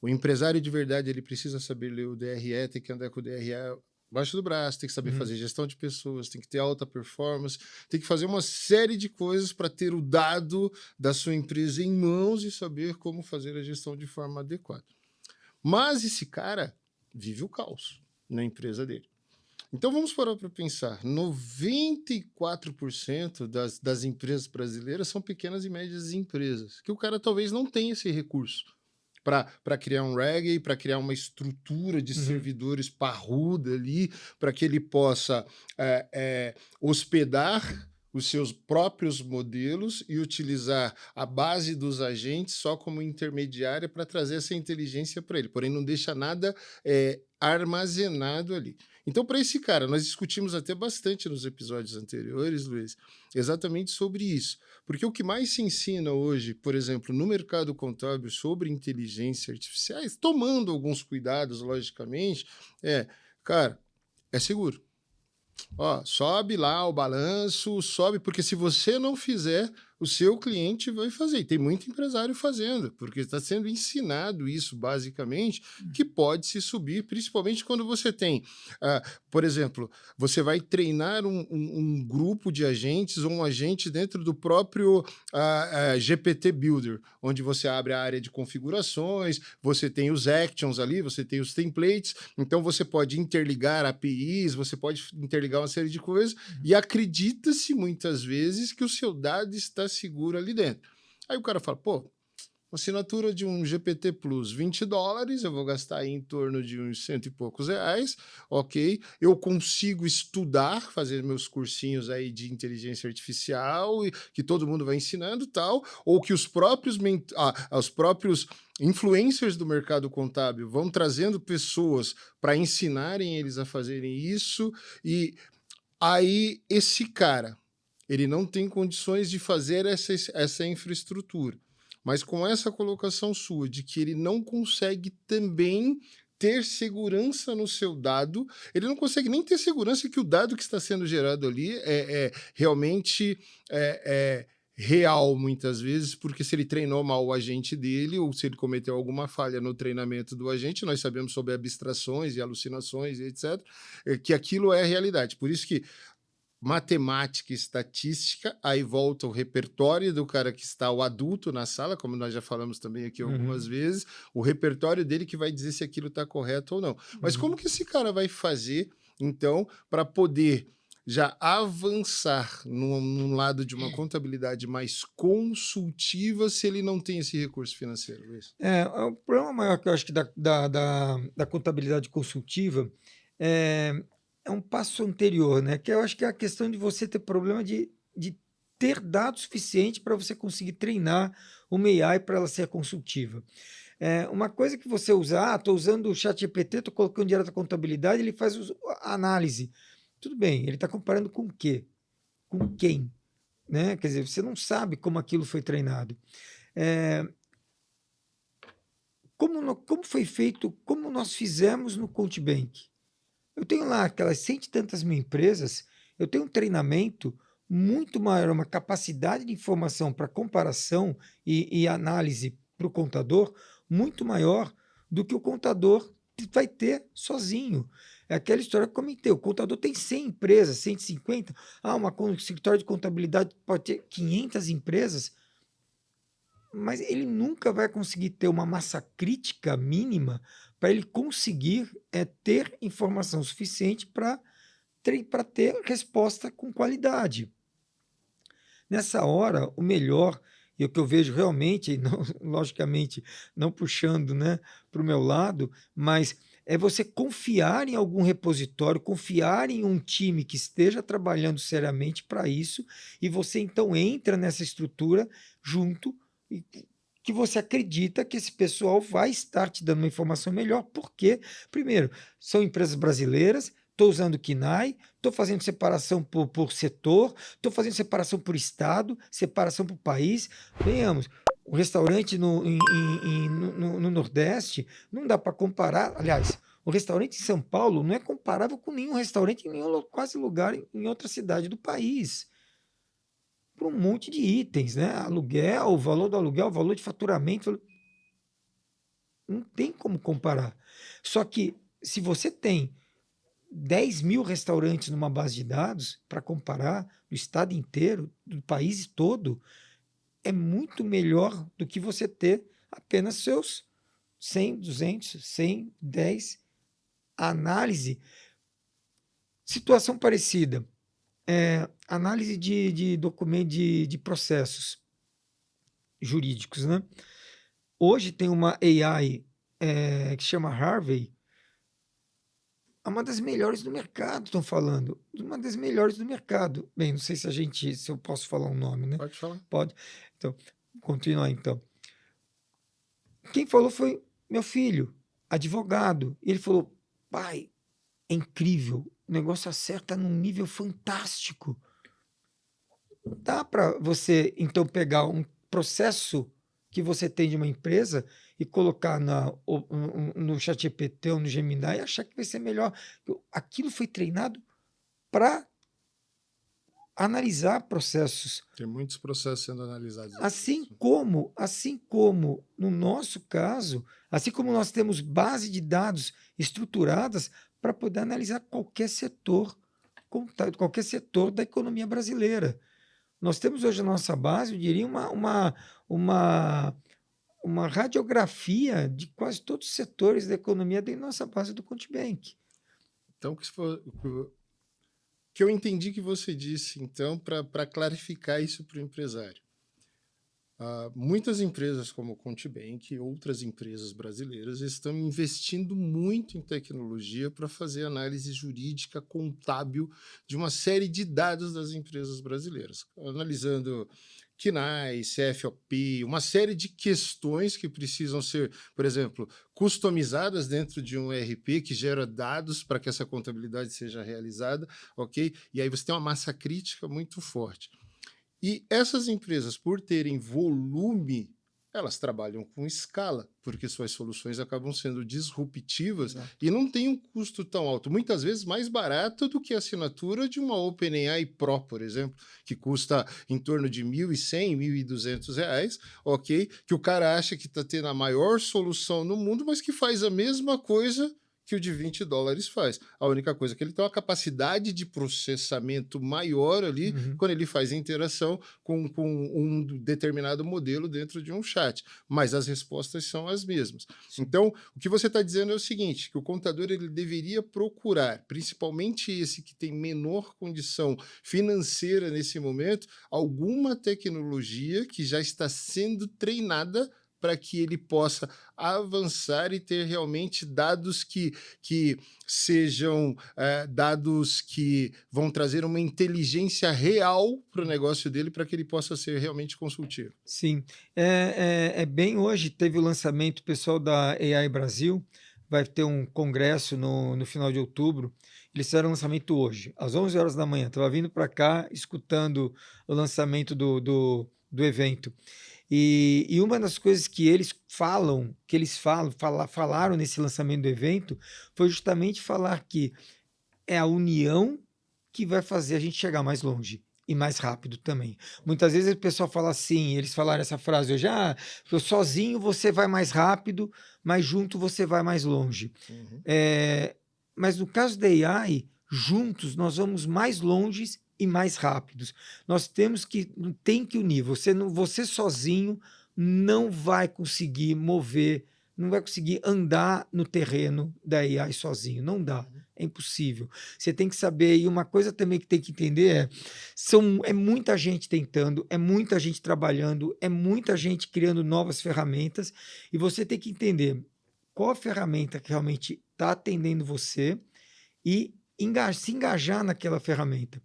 S3: o empresário de verdade ele precisa saber ler o DRE, tem que andar com o DRE embaixo do braço, tem que saber fazer gestão de pessoas, tem que ter alta performance, tem que fazer uma série de coisas para ter o dado da sua empresa em mãos e saber como fazer a gestão de forma adequada. Mas esse cara vive o caos na empresa dele. Então vamos parar para pensar, 94% das empresas brasileiras são pequenas e médias empresas, que o cara talvez não tenha esse recurso para criar um reggae, para criar uma estrutura de servidores parruda ali, para que ele possa hospedar os seus próprios modelos e utilizar a base dos agentes só como intermediária para trazer essa inteligência para ele, porém não deixa nada armazenado ali. Então, para esse cara, nós discutimos até bastante nos episódios anteriores, Luiz, exatamente sobre isso. Porque o que mais se ensina hoje, por exemplo, no mercado contábil sobre inteligência artificial, tomando alguns cuidados, logicamente, cara, é seguro. Sobe lá o balanço, sobe, porque se você não fizer, o seu cliente vai fazer. E tem muito empresário fazendo, porque está sendo ensinado isso, basicamente, que pode se subir, principalmente quando você tem, por exemplo, você vai treinar um grupo de agentes ou um agente dentro do próprio GPT Builder, onde você abre a área de configurações, você tem os actions ali, você tem os templates, então você pode interligar APIs, você pode interligar uma série de coisas, e acredita-se muitas vezes que o seu dado está seguro ali dentro. Aí o cara fala, assinatura de um GPT Plus, $20, eu vou gastar aí em torno de uns R$100 e poucos, ok, eu consigo estudar, fazer meus cursinhos aí de inteligência artificial, que todo mundo vai ensinando tal, ou que os próprios influencers do mercado contábil vão trazendo pessoas para ensinarem eles a fazerem isso, e aí esse cara, ele não tem condições de fazer essa infraestrutura. Mas com essa colocação sua de que ele não consegue também ter segurança no seu dado, ele não consegue nem ter segurança que o dado que está sendo gerado ali realmente real, muitas vezes, porque se ele treinou mal o agente dele, ou se ele cometeu alguma falha no treinamento do agente, nós sabemos sobre abstrações e alucinações e etc., que aquilo é a realidade. Por isso que matemática e estatística, aí volta o repertório do cara que está o adulto na sala, como nós já falamos também aqui algumas vezes, o repertório dele que vai dizer se aquilo está correto ou não. Mas como que esse cara vai fazer, então, para poder já avançar num lado de uma contabilidade mais consultiva se ele não tem esse recurso financeiro, Luiz?
S1: O problema maior que eu acho que da contabilidade consultiva é um passo anterior, né? Que eu acho que é a questão de você ter problema de ter dados suficiente para você conseguir treinar uma AI para ela ser consultiva. Uma coisa que você usar, estou usando o ChatGPT, estou colocando direto a contabilidade, ele faz a análise. Tudo bem, ele está comparando com o quê? Com quem? Né? Quer dizer, você não sabe como aquilo foi treinado. Como foi feito, como nós fizemos no CountBank? Eu tenho lá aquelas 100 e tantas mil empresas, eu tenho um treinamento muito maior, uma capacidade de informação para comparação e análise para o contador muito maior do que o contador vai ter sozinho. É aquela história que eu comentei, o contador tem 100 empresas, 150, um escritório de contabilidade pode ter 500 empresas, mas ele nunca vai conseguir ter uma massa crítica mínima para ele conseguir ter informação suficiente para ter resposta com qualidade. Nessa hora, o melhor, e o que eu vejo realmente, não, logicamente, não puxando, né, para o meu lado, mas é você confiar em algum repositório, confiar em um time que esteja trabalhando seriamente para isso, e você então entra nessa estrutura junto, e que você acredita que esse pessoal vai estar te dando uma informação melhor, porque, primeiro, são empresas brasileiras, estou usando o KINAI, estou fazendo separação por setor, estou fazendo separação por estado, separação por país. Venhamos, o restaurante no Nordeste não dá para comparar. Aliás, o restaurante em São Paulo não é comparável com nenhum restaurante em nenhum quase lugar em outra cidade do país. Por um monte de itens, né? Aluguel, o valor do aluguel, o valor de faturamento. Não tem como comparar. Só que se você tem 10.000 restaurantes numa base de dados, para comparar, do estado inteiro, do país todo, é muito melhor do que você ter apenas seus 100, 200, 100, 10. A análise, situação parecida, análise de documento de processos jurídicos, né? Hoje tem uma AI que chama Harvey, é uma das melhores do mercado, estão falando. Uma das melhores do mercado. Bem, não sei se eu posso falar um nome, né?
S3: Pode falar.
S1: Pode. Então, continuar então. Quem falou foi meu filho, advogado. E ele falou, pai, é incrível, o negócio acerta num nível fantástico. Dá para você, então, pegar um processo que você tem de uma empresa e colocar no ChatGPT ou no Gemini e achar que vai ser melhor. Aquilo foi treinado para analisar processos.
S3: Tem muitos processos sendo analisados.
S1: Assim como no nosso caso, assim como nós temos base de dados estruturadas para poder analisar qualquer setor da economia brasileira. Nós temos hoje na nossa base, eu diria, uma radiografia de quase todos os setores da economia dentro da nossa base do Contibank.
S3: Então, que eu entendi que você disse, então, para clarificar isso para o empresário. Muitas empresas como o Contibank e outras empresas brasileiras estão investindo muito em tecnologia para fazer análise jurídica contábil de uma série de dados das empresas brasileiras, analisando KINAI, CFOP, uma série de questões que precisam ser, por exemplo, customizadas dentro de um ERP que gera dados para que essa contabilidade seja realizada, ok? E aí você tem uma massa crítica muito forte. E essas empresas, por terem volume, elas trabalham com escala, porque suas soluções acabam sendo disruptivas. Exato. E não tem um custo tão alto, muitas vezes mais barato do que a assinatura de uma OpenAI Pro, por exemplo, que custa em torno de R$1.100, R$1.200, ok? Que o cara acha que está tendo a maior solução no mundo, mas que faz a mesma coisa que o de $20 faz. A única coisa é que ele tem uma capacidade de processamento maior ali quando ele faz interação com um determinado modelo dentro de um chat. Mas as respostas são as mesmas. Sim. Então, o que você está dizendo é o seguinte, que o contador ele deveria procurar, principalmente esse que tem menor condição financeira nesse momento, alguma tecnologia que já está sendo treinada para que ele possa avançar e ter realmente dados que sejam dados que vão trazer uma inteligência real para o negócio dele, para que ele possa ser realmente consultivo.
S1: Sim. Bem hoje, teve o lançamento, o pessoal da AI Brasil vai ter um congresso no final de outubro. Eles fizeram o lançamento hoje, às 11 horas da manhã. Estava vindo para cá, escutando o lançamento do evento. E uma das coisas que eles falaram nesse lançamento do evento foi justamente falar que é a união que vai fazer a gente chegar mais longe e mais rápido também. Muitas vezes o pessoal fala assim, eles falaram essa frase hoje, sozinho você vai mais rápido, mas junto você vai mais longe. Mas no caso da AI, juntos nós vamos mais longe e mais rápidos. Nós tem que unir. Você sozinho, não vai conseguir mover, não vai conseguir andar no terreno da AI sozinho. Não dá. É impossível. Você tem que saber, e uma coisa também que tem que entender é muita gente tentando, é muita gente trabalhando, é muita gente criando novas ferramentas, e você tem que entender qual a ferramenta que realmente está atendendo você e se engajar naquela ferramenta.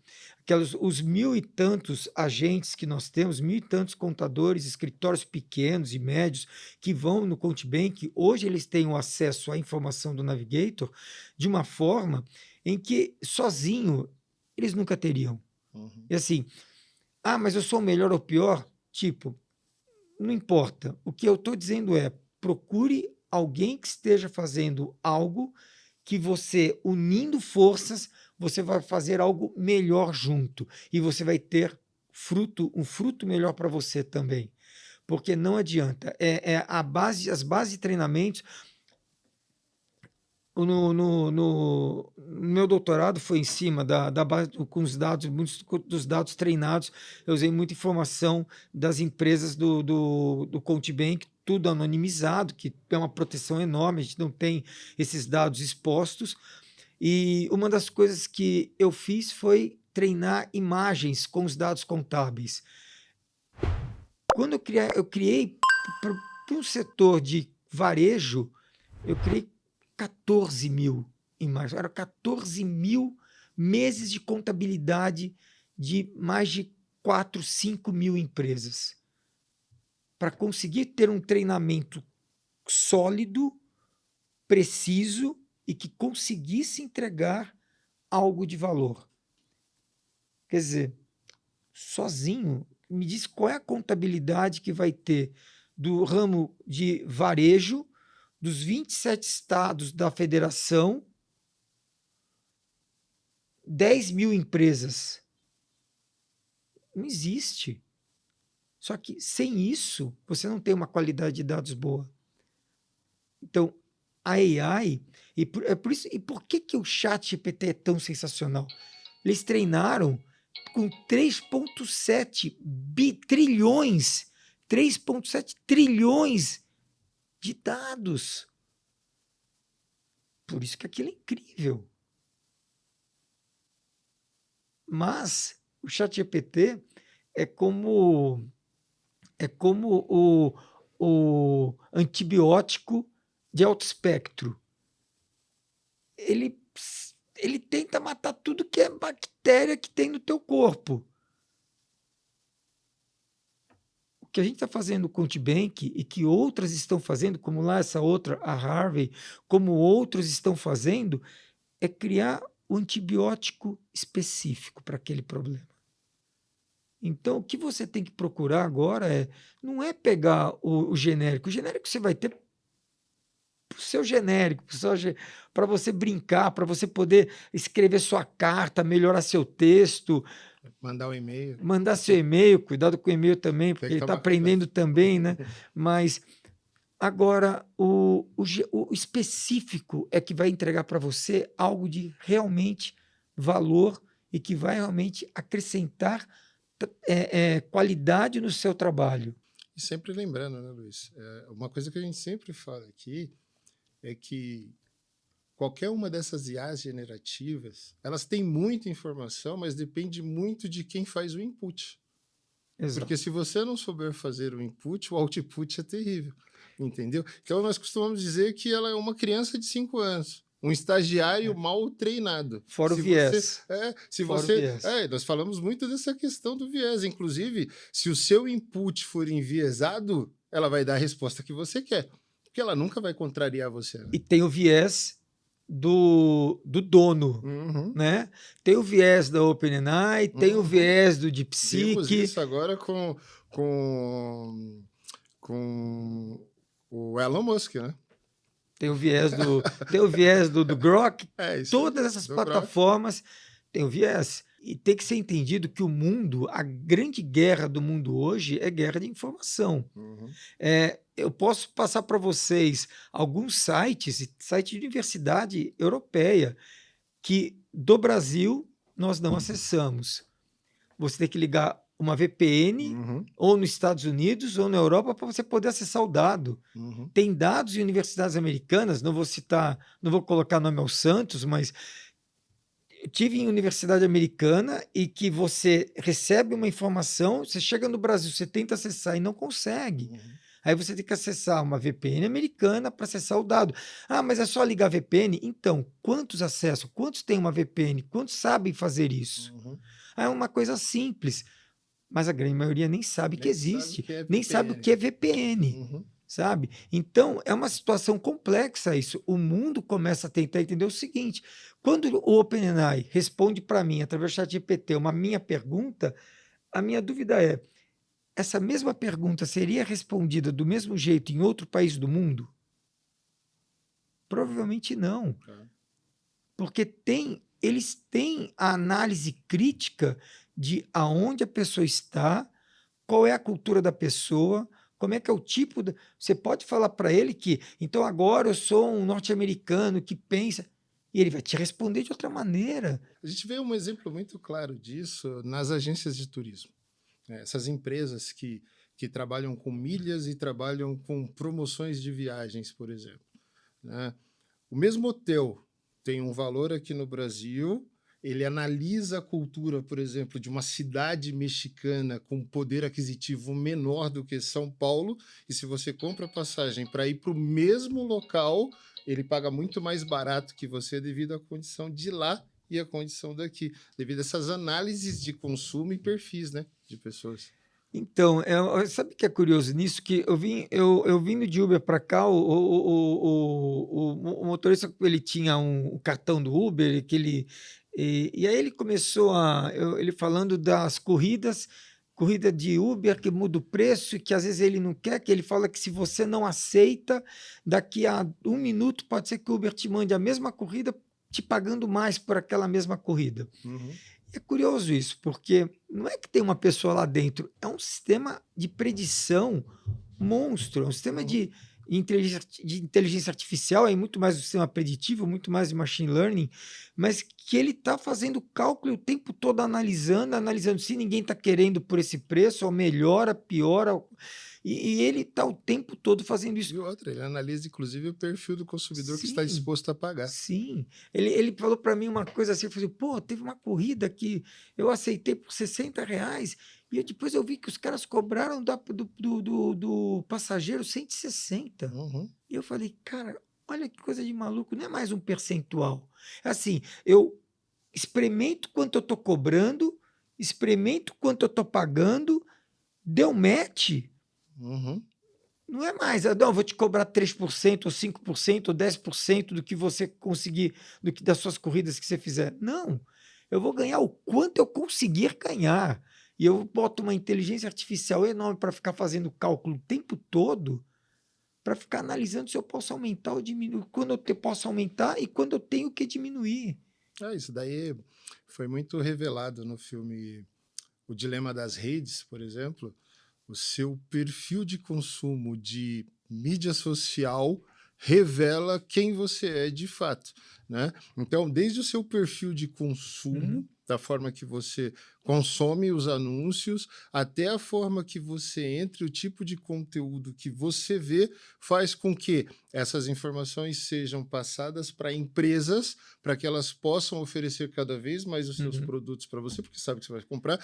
S1: Os 1.000 e tantos agentes que nós temos, 1.000 e tantos contadores, escritórios pequenos e médios que vão no ContBank, hoje eles têm o acesso à informação do Navigator de uma forma em que sozinho eles nunca teriam. E assim, mas eu sou o melhor ou pior? Tipo, não importa. O que eu estou dizendo é, procure alguém que esteja fazendo algo que você, unindo forças, você vai fazer algo melhor junto. E você vai ter um fruto melhor para você também. Porque não adianta. As bases de treinamentos. No meu doutorado foi em cima da base, com os dados, muitos dos dados treinados. Eu usei muita informação das empresas do ContBank, tudo anonimizado, que é uma proteção enorme, a gente não tem esses dados expostos. E uma das coisas que eu fiz foi treinar imagens com os dados contábeis. Quando eu criei para um setor de varejo, eu criei 14 mil imagens. Eram 14 mil meses de contabilidade de mais de 4, 5 mil empresas. Para conseguir ter um treinamento sólido, preciso e que conseguisse entregar algo de valor. Quer dizer, sozinho, me diz qual é a contabilidade que vai ter do ramo de varejo, dos 27 estados da federação, 10 mil empresas. Não existe. Só que sem isso, você não tem uma qualidade de dados boa. Então, a AI, e por que o ChatGPT é tão sensacional? Eles treinaram com 3,7 trilhões, 3,7 trilhões de dados. Por isso que aquilo é incrível. Mas o ChatGPT é como o antibiótico de alto espectro. Ele tenta matar tudo que é bactéria que tem no teu corpo. O que a gente está fazendo no ContBank e que outras estão fazendo, como lá essa outra, a Harvey, como outros estão fazendo, é criar o antibiótico específico para aquele problema. Então, o que você tem que procurar agora não é pegar o genérico. O genérico você vai ter para o seu genérico, para você brincar, para você poder escrever sua carta, melhorar seu texto.
S3: Mandar um e-mail.
S1: Mandar seu e-mail, cuidado com o e-mail também, porque ele está aprendendo também, né? Mas agora, o específico é que vai entregar para você algo de realmente valor e que vai realmente acrescentar qualidade no seu trabalho.
S3: E sempre lembrando, né, Luiz? Uma coisa que a gente sempre fala aqui é que qualquer uma dessas IAs generativas, elas têm muita informação, mas depende muito de quem faz o input. Exato. Porque se você não souber fazer o input, o output é terrível, entendeu? Então nós costumamos dizer que ela é uma criança de 5 anos. Um estagiário mal treinado.
S1: Fora o viés.
S3: Nós falamos muito dessa questão do viés. Inclusive, se o seu input for enviesado, ela vai dar a resposta que você quer. Porque ela nunca vai contrariar você. Né?
S1: E tem o viés do dono, né? Tem o viés da OpenAI, tem o viés do DeepSeek.
S3: Temos isso agora com o Elon Musk, né?
S1: Tem o viés do Grok. Todas essas plataformas têm o viés. E tem que ser entendido que o mundo, a grande guerra do mundo hoje é guerra de informação. Eu posso passar para vocês alguns sites de universidade europeia, que do Brasil nós não acessamos. Você tem que ligar uma VPN,
S3: Uhum.
S1: ou nos Estados Unidos, ou na Europa, para você poder acessar o dado.
S3: Uhum.
S1: Tem dados em universidades americanas, não vou citar, não vou colocar nome aos santos, mas eu tive em universidade americana e que você recebe uma informação, você chega no Brasil, você tenta acessar e não consegue.
S3: Uhum.
S1: Aí você tem que acessar uma VPN americana para acessar o dado. Ah, mas é só ligar VPN? Então, quantos acessam? Quantos têm uma VPN? Quantos sabem fazer isso?
S3: Uhum.
S1: É uma coisa simples, mas a grande maioria nem sabe que
S3: Nem sabe o
S1: existe,
S3: que é
S1: nem sabe o
S3: VPN.
S1: que é VPN.
S3: Uhum.
S1: Sabe? Então, é uma situação complexa isso. O mundo começa a tentar entender o seguinte: quando o OpenAI responde para mim, através do ChatGPT, uma minha pergunta, a minha dúvida é: essa mesma pergunta seria respondida do mesmo jeito em outro país do mundo? Provavelmente não,
S3: Tá.
S1: porque eles têm a análise crítica de aonde a pessoa está, qual é a cultura da pessoa, como é que é o tipo. Você pode falar para ele que, então agora eu sou um norte-americano que pensa, e ele vai te responder de outra maneira.
S3: A gente vê um exemplo muito claro disso nas agências de turismo, né? Essas empresas que trabalham com milhas e trabalham com promoções de viagens, por exemplo, né? O mesmo hotel tem um valor aqui no Brasil, ele analisa a cultura, por exemplo, de uma cidade mexicana com poder aquisitivo menor do que São Paulo, e se você compra passagem para ir para o mesmo local, ele paga muito mais barato que você devido à condição de lá e à condição daqui, devido a essas análises de consumo e perfis, né, de pessoas.
S1: Então, sabe o que é curioso nisso? Que eu vindo de Uber para cá, o motorista ele tinha um cartão do Uber, e aí ele começou ele falando das corrida de Uber que muda o preço e que às vezes ele não quer, que ele fala que se você não aceita, daqui a 1 minuto pode ser que o Uber te mande a mesma corrida te pagando mais por aquela mesma corrida.
S3: Uhum.
S1: É curioso isso, porque não é que tem uma pessoa lá dentro, é um sistema de predição monstro, é um sistema
S3: Uhum.
S1: de inteligência artificial, é muito mais um sistema preditivo, muito mais de machine learning, mas que ele está fazendo cálculo o tempo todo analisando se ninguém está querendo por esse preço, ou melhora, piora, e ele está o tempo todo fazendo isso.
S3: E outra, ele analisa inclusive o perfil do consumidor que está
S1: Sim.
S3: disposto a pagar.
S1: Sim, ele falou para mim uma coisa assim, eu falei, pô, teve uma corrida que eu aceitei por R$ 60, e depois eu vi que os caras cobraram do passageiro 160.
S3: Uhum.
S1: E eu falei, cara, olha que coisa de maluco, não é mais um percentual. Assim, eu experimento quanto eu estou cobrando, experimento quanto eu estou pagando, deu match,
S3: Uhum.
S1: não é mais, não, vou te cobrar 3% ou 5% ou 10% do que você conseguir, das suas corridas que você fizer. Não, eu vou ganhar o quanto eu conseguir ganhar. E eu boto uma inteligência artificial enorme para ficar fazendo cálculo o tempo todo, para ficar analisando se eu posso aumentar ou diminuir, quando eu posso aumentar e quando eu tenho que diminuir.
S3: Isso daí foi muito revelado no filme O Dilema das Redes, por exemplo. O seu perfil de consumo de mídia social revela quem você é de fato, né? Então, desde o seu perfil de consumo, da forma que você consome os anúncios, até a forma que você entra, o tipo de conteúdo que você vê, faz com que essas informações sejam passadas para empresas, para que elas possam oferecer cada vez mais os seus produtos para você, porque sabe que você vai comprar.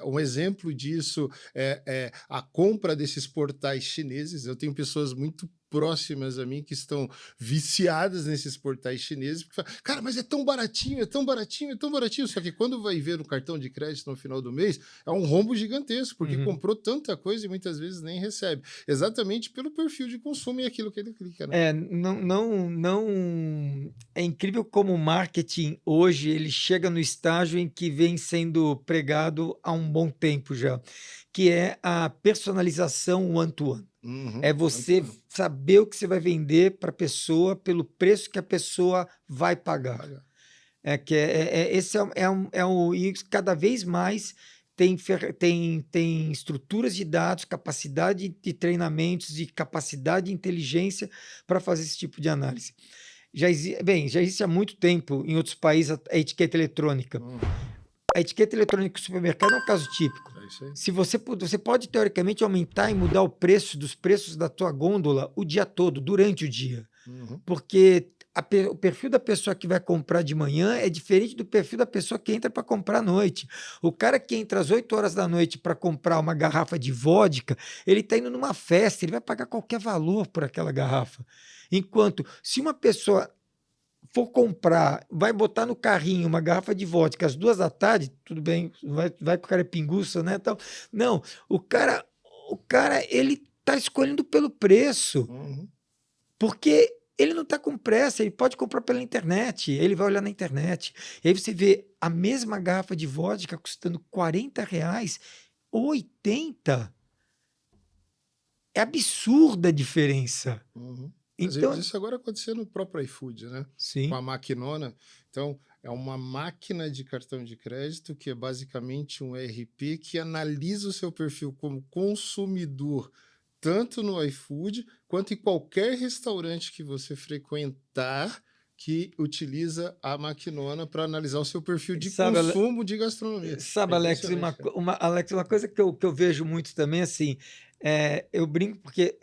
S3: Um exemplo disso é a compra desses portais chineses. Eu tenho pessoas muito próximas a mim que estão viciadas nesses portais chineses, porque falam, cara, mas é tão baratinho, é tão baratinho, é tão baratinho, só que quando vai ver no cartão de crédito no final do mês, é um rombo gigantesco, porque comprou tanta coisa e muitas vezes nem recebe, exatamente pelo perfil de consumo e aquilo que ele clica, né?
S1: É incrível como o marketing hoje ele chega no estágio em que vem sendo pregado há um bom tempo já, que é a personalização one-to-one. É você saber o que você vai vender para a pessoa pelo preço que a pessoa vai pagar. E cada vez mais tem estruturas de dados, capacidade de treinamentos e capacidade de inteligência para fazer esse tipo de análise. Já existe há muito tempo em outros países a etiqueta eletrônica. A etiqueta eletrônica do supermercado é um caso típico.
S3: isso aí.
S1: Se você pode, teoricamente, aumentar e mudar o preço dos preços da tua gôndola o dia todo, durante o dia.
S3: Uhum.
S1: Porque o perfil da pessoa que vai comprar de manhã é diferente do perfil da pessoa que entra para comprar à noite. O cara que entra às 8 horas da noite para comprar uma garrafa de vodka, ele está indo numa festa, ele vai pagar qualquer valor por aquela garrafa. Enquanto, se uma pessoa for comprar, vai botar no carrinho uma garrafa de vodka às 2 da tarde, tudo bem, vai que o cara é pinguço, né? Tal. Não, o cara, ele tá escolhendo pelo preço,
S3: Uhum.
S1: porque ele não está com pressa, ele pode comprar pela internet, ele vai olhar na internet. E aí você vê a mesma garrafa de vodka custando R$ 40 ou 80. É absurda a diferença.
S3: Uhum. Nós
S1: Então,
S3: vimos isso agora acontecer no próprio iFood, né? Com
S1: sim,
S3: a maquinona. Então, é uma máquina de cartão de crédito que é basicamente um ERP que analisa o seu perfil como consumidor, tanto no iFood quanto em qualquer restaurante que você frequentar que utiliza a maquinona para analisar o seu perfil de
S1: sabe,
S3: consumo de gastronomia.
S1: sabe,
S3: É
S1: Alex,
S3: impressionante, cara.
S1: Alex, uma coisa que eu vejo muito também, assim, eu brinco porque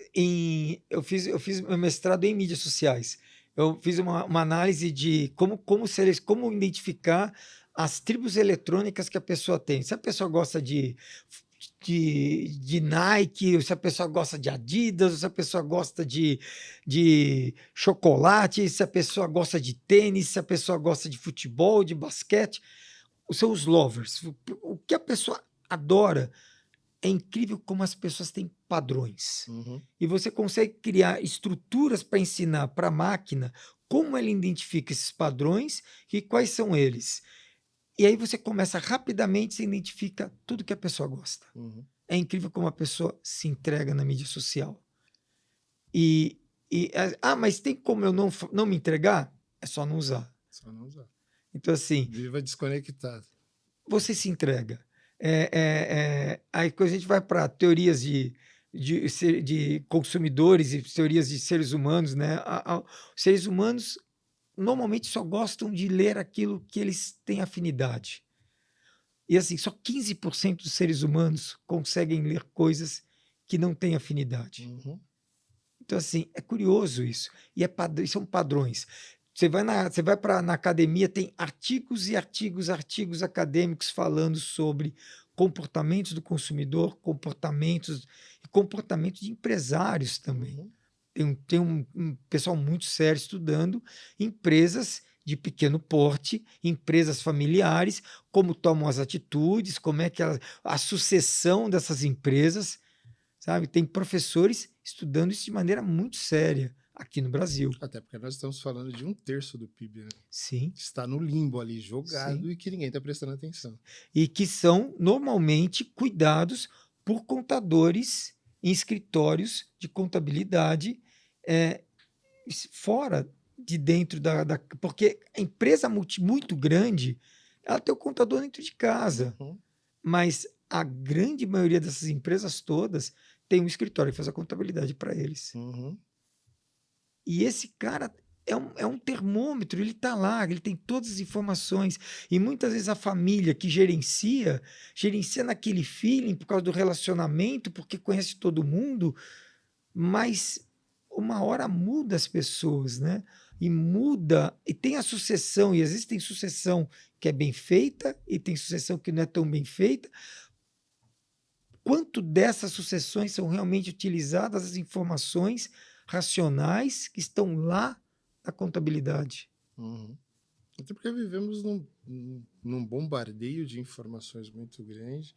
S1: eu fiz meu mestrado em mídias sociais. Eu fiz uma análise de como identificar as tribos eletrônicas que a pessoa tem. Se a pessoa gosta de Nike, ou se a pessoa gosta de Adidas, ou se a pessoa gosta de chocolate, se a pessoa gosta de tênis, se a pessoa gosta de futebol, de basquete, são os lovers. O que a pessoa adora. É incrível como as pessoas têm padrões.
S3: Uhum.
S1: E você consegue criar estruturas para ensinar para a máquina como ela identifica esses padrões e quais são eles. E aí você começa rapidamente, você identifica tudo que a pessoa gosta.
S3: Uhum.
S1: É incrível como a pessoa se entrega na mídia social. Mas tem como eu não me entregar? É só não usar.
S3: Só não usar.
S1: Então, assim,
S3: Viva desconectado.
S1: você se entrega. Aí quando a gente vai para teorias de consumidores e teorias de seres humanos, né? Os seres humanos normalmente só gostam de ler aquilo que eles têm afinidade. E assim, só 15% dos seres humanos conseguem ler coisas que não têm afinidade.
S3: Uhum.
S1: Então, assim, é curioso isso. E são padrões. Na academia, tem artigos e artigos acadêmicos falando sobre comportamentos do consumidor, comportamentos de empresários também.
S3: Uhum.
S1: Tem um pessoal muito sério estudando empresas de pequeno porte, empresas familiares, como tomam as atitudes, como é que a sucessão dessas empresas, sabe? Tem professores estudando isso de maneira muito séria aqui no Brasil.
S3: Até porque nós estamos falando de 1/3 do PIB, né?
S1: Sim,
S3: Que está no limbo ali, jogado,
S1: sim.
S3: e que ninguém está prestando atenção.
S1: E que são normalmente cuidados por contadores em escritórios de contabilidade é, fora de dentro porque a empresa muito grande, ela tem o contador dentro de casa,
S3: Uhum.
S1: mas a grande maioria dessas empresas todas tem um escritório que faz a contabilidade para eles.
S3: Uhum.
S1: E esse cara é um termômetro, ele está lá, ele tem todas as informações. E muitas vezes a família que gerencia naquele feeling por causa do relacionamento, porque conhece todo mundo, mas uma hora muda as pessoas, né? E muda, e tem a sucessão, e existe sucessão que é bem feita, e tem sucessão que não é tão bem feita. Quanto dessas sucessões são realmente utilizadas as informações racionais que estão lá na contabilidade?
S3: Uhum. Até porque vivemos num bombardeio de informações muito grande.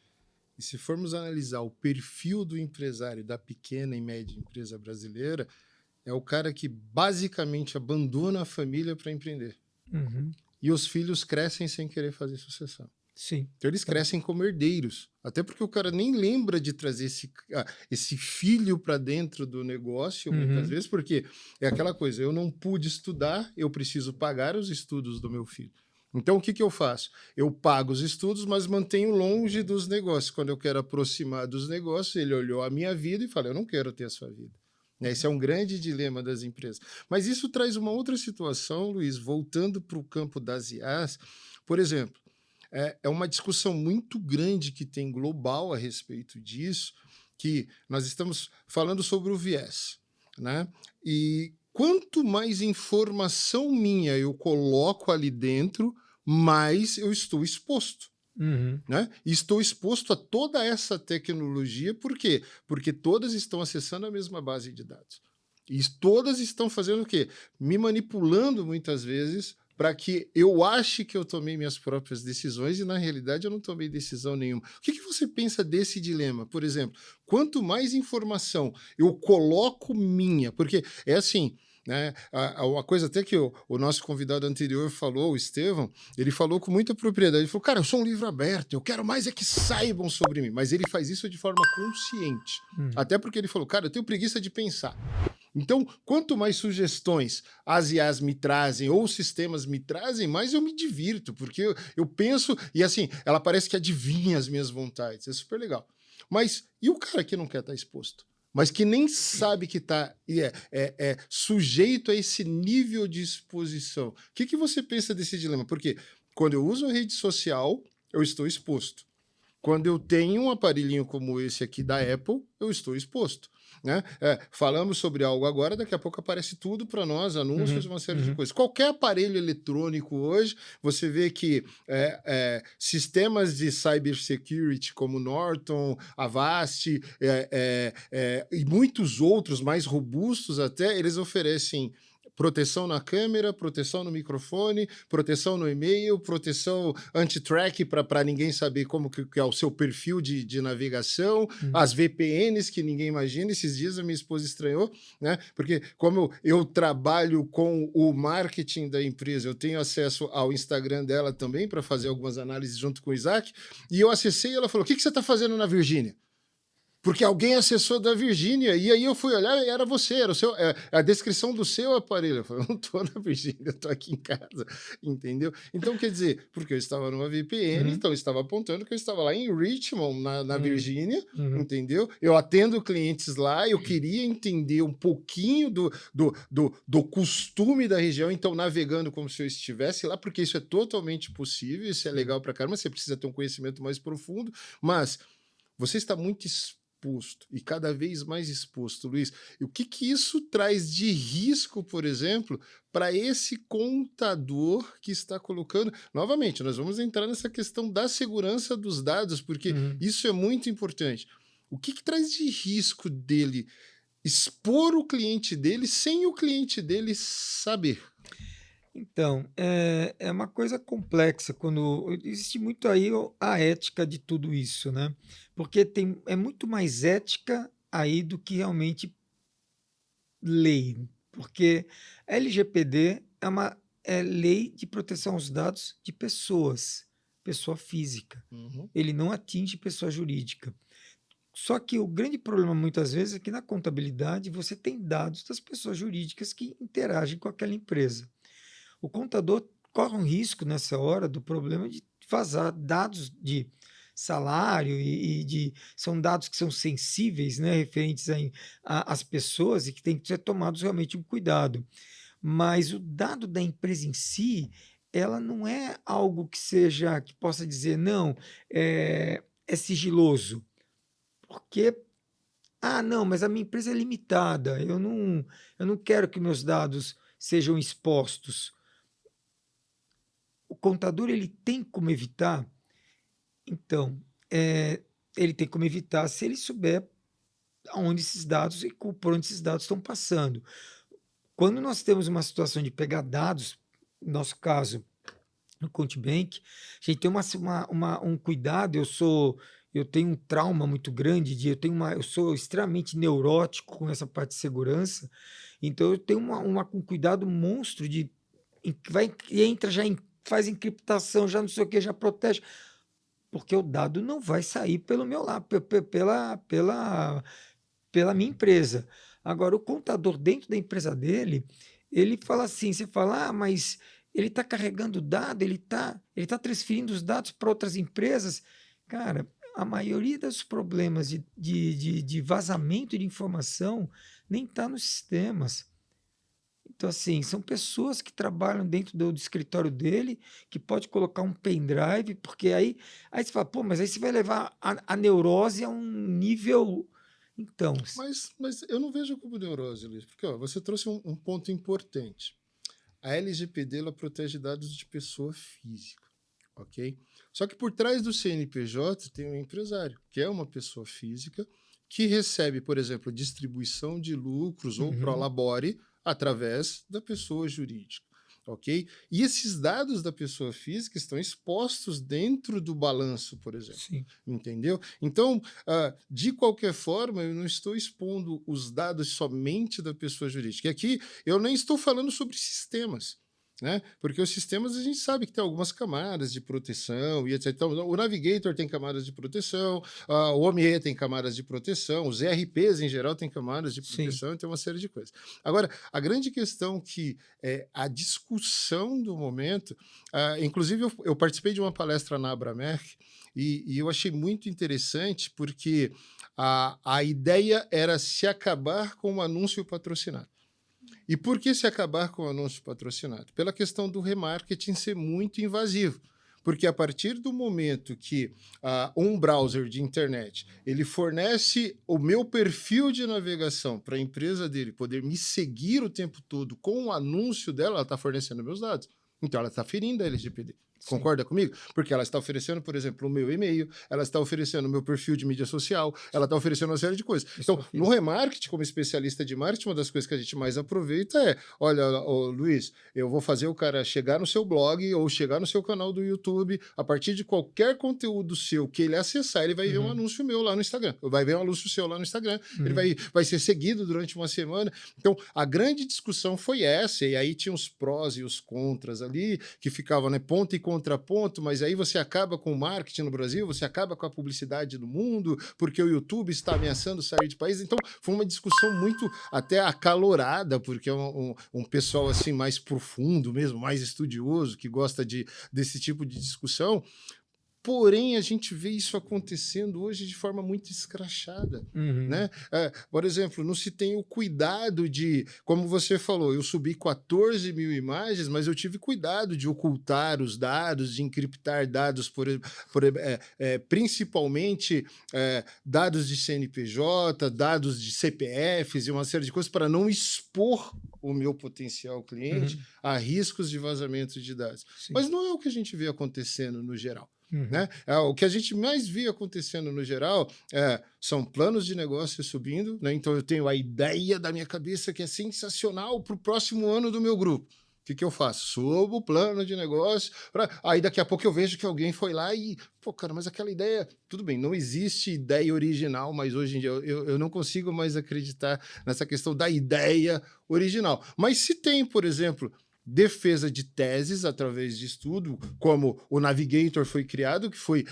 S3: E se formos analisar o perfil do empresário da pequena e média empresa brasileira, é o cara que basicamente abandona a família para empreender.
S1: Uhum.
S3: E os filhos crescem sem querer fazer sucessão.
S1: Sim.
S3: Então eles crescem como herdeiros. Até porque o cara nem lembra de trazer esse filho para dentro do negócio, muitas vezes, porque é aquela coisa, eu não pude estudar, eu preciso pagar os estudos do meu filho. Então o que eu faço? Eu pago os estudos, mas mantenho longe dos negócios. Quando eu quero aproximar dos negócios, ele olhou a minha vida e fala, eu não quero ter a sua vida. Esse é um grande dilema das empresas. Mas isso traz uma outra situação, Luiz, voltando para o campo das IAs. Por exemplo, é uma discussão muito grande que tem global a respeito disso, que nós estamos falando sobre o viés, né? E quanto mais informação minha eu coloco ali dentro, mais eu estou exposto.
S1: Uhum.
S3: Né? E estou exposto a toda essa tecnologia, por quê? Porque todas estão acessando a mesma base de dados. E todas estão fazendo o quê? Me manipulando muitas vezes para que eu ache que eu tomei minhas próprias decisões e, na realidade, eu não tomei decisão nenhuma. O que você pensa desse dilema? Por exemplo, quanto mais informação eu coloco minha, porque é assim, né? Uma coisa até que o nosso convidado anterior falou, o Estevão, ele falou com muita propriedade. Ele falou, cara, eu sou um livro aberto, eu quero mais é que saibam sobre mim. Mas ele faz isso de forma consciente. Até porque ele falou, cara, eu tenho preguiça de pensar. Então, quanto mais sugestões as IAs me trazem ou sistemas me trazem, mais eu me divirto, porque eu penso e assim, ela parece que adivinha as minhas vontades. É super legal. Mas e o cara que não quer estar exposto? Mas que nem sabe que está sujeito a esse nível de exposição. O que você pensa desse dilema? Porque quando eu uso a rede social, eu estou exposto. Quando eu tenho um aparelhinho como esse aqui da Apple, eu estou exposto. Né? Falamos sobre algo agora, daqui a pouco aparece tudo para nós, anúncios, uma série de coisas. Qualquer aparelho eletrônico hoje, você vê que sistemas de cybersecurity como Norton, Avast e muitos outros mais robustos até, eles oferecem proteção na câmera, proteção no microfone, proteção no e-mail, proteção anti-track para ninguém saber como que é o seu perfil de navegação, as VPNs que ninguém imagina. Esses dias a minha esposa estranhou, né? Porque como eu trabalho com o marketing da empresa, eu tenho acesso ao Instagram dela também para fazer algumas análises junto com o Isaac, e eu acessei e ela falou, o que você está fazendo na Virgínia? Porque alguém acessou da Virgínia, e aí eu fui olhar e era você, era a descrição do seu aparelho. Eu falei, eu não estou na Virgínia, eu estou aqui em casa, entendeu? Então, quer dizer, porque eu estava numa VPN, então eu estava apontando que eu estava lá em Richmond, na Virgínia, entendeu? Eu atendo clientes lá, eu queria entender um pouquinho do costume da região, então navegando como se eu estivesse lá, porque isso é totalmente possível, isso é legal pra caramba, você precisa ter um conhecimento mais profundo, mas você está muito exposto, e cada vez mais exposto, Luiz. E o que isso traz de risco, por exemplo, para esse contador que está colocando... Novamente, nós vamos entrar nessa questão da segurança dos dados, porque isso é muito importante. O que traz de risco dele expor o cliente dele sem o cliente dele saber?
S1: Então, é uma coisa complexa quando existe muito aí a ética de tudo isso, né? Porque é muito mais ética aí do que realmente lei, porque a LGPD é lei de proteção aos dados de pessoas, pessoa física. Ele não atinge pessoa jurídica. Só que o grande problema muitas vezes é que na contabilidade você tem dados das pessoas jurídicas que interagem com aquela empresa. O contador corre um risco nessa hora do problema de vazar dados de salário são dados que são sensíveis, né, referentes às pessoas e que tem que ser tomados realmente um cuidado. Mas o dado da empresa em si, ela não é algo que possa dizer, não, é sigiloso. Porque, não, mas a minha empresa é limitada, eu não quero que meus dados sejam expostos. O contador ele tem como evitar? Então, ele tem como evitar se ele souber aonde esses dados e por onde esses dados estão passando. Quando nós temos uma situação de pegar dados, no nosso caso, no ContBank, a gente tem um cuidado. Eu tenho um trauma muito grande, eu sou extremamente neurótico com essa parte de segurança, então eu tenho um cuidado monstro que entra já faz encriptação, já não sei o que, já protege, porque o dado não vai sair pelo meu lado, pela minha empresa. Agora, o contador dentro da empresa dele, ele fala assim, você fala, mas ele está carregando dado, ele tá transferindo os dados para outras empresas. Cara, a maioria dos problemas de vazamento de informação nem está nos sistemas. Então, assim, são pessoas que trabalham dentro do escritório dele, que pode colocar um pendrive, porque aí você fala, pô, mas aí você vai levar a neurose a um nível. Então,
S3: Mas eu não vejo como neurose, Luiz, porque ó, você trouxe um ponto importante. A LGPD ela protege dados de pessoa física, ok? Só que por trás do CNPJ tem um empresário, que é uma pessoa física, que recebe, por exemplo, distribuição de lucros ou
S1: uhum,
S3: prolabore através da pessoa jurídica, ok? E esses dados da pessoa física estão expostos dentro do balanço, por exemplo.
S1: sim.
S3: Entendeu? Então, de qualquer forma, eu não estou expondo os dados somente da pessoa jurídica. E aqui eu nem estou falando sobre sistemas. Né? Porque os sistemas a gente sabe que tem algumas camadas de proteção e etc. Então, o Navigator tem camadas de proteção, o OMIE tem camadas de proteção, os ERPs em geral têm camadas de
S1: Sim.
S3: proteção, e tem uma série de coisas. Agora, a grande questão que é a discussão do momento, inclusive eu participei de uma palestra na Abramerc e eu achei muito interessante porque a ideia era se acabar com o anúncio patrocinado. E por que se acabar com o anúncio patrocinado? Pela questão do remarketing ser muito invasivo. Porque a partir do momento que um browser de internet ele fornece o meu perfil de navegação para a empresa dele poder me seguir o tempo todo com o anúncio dela, ela está fornecendo meus dados. Então ela está ferindo a LGPD.
S1: Sim.
S3: Concorda comigo? Porque ela está oferecendo, por exemplo, o meu e-mail, ela está oferecendo o meu perfil de mídia social, ela está oferecendo uma série de coisas. Então, no remarketing, como especialista de marketing, uma das coisas que a gente mais aproveita é, olha, Luiz, eu vou fazer o cara chegar no seu blog ou chegar no seu canal do YouTube, a partir de qualquer conteúdo seu que ele acessar, ele vai ver um anúncio meu lá no Instagram, vai ver um anúncio seu lá no Instagram, ele vai ser seguido durante uma semana. Então, a grande discussão foi essa, e aí tinha os prós e os contras ali, que ficavam, né, ponto e contraponto, mas aí você acaba com o marketing no Brasil, você acaba com a publicidade no mundo, porque o YouTube está ameaçando sair de país. Então, foi uma discussão muito até acalorada, porque é um pessoal assim mais profundo mesmo, mais estudioso, que gosta desse tipo de discussão. Porém, a gente vê isso acontecendo hoje de forma muito escrachada. Né? Por exemplo, não se tem o cuidado de, como você falou, eu subi 14 mil imagens, mas eu tive cuidado de ocultar os dados, de encriptar dados, principalmente dados de CNPJ, dados de CPFs e uma série de coisas para não expor o meu potencial cliente a riscos de vazamento de dados.
S1: Sim.
S3: Mas não é o que a gente vê acontecendo no geral. Né? O que a gente mais via acontecendo no geral são planos de negócio subindo, né? Então eu tenho a ideia da minha cabeça que é sensacional para o próximo ano do meu grupo. O que eu faço? Subo o plano de negócio, aí daqui a pouco eu vejo que alguém foi lá e, pô, cara, mas aquela ideia, tudo bem, não existe ideia original, mas hoje em dia eu não consigo mais acreditar nessa questão da ideia original. Mas se tem, por exemplo, defesa de teses através de estudo, como o Navigator foi criado, que foi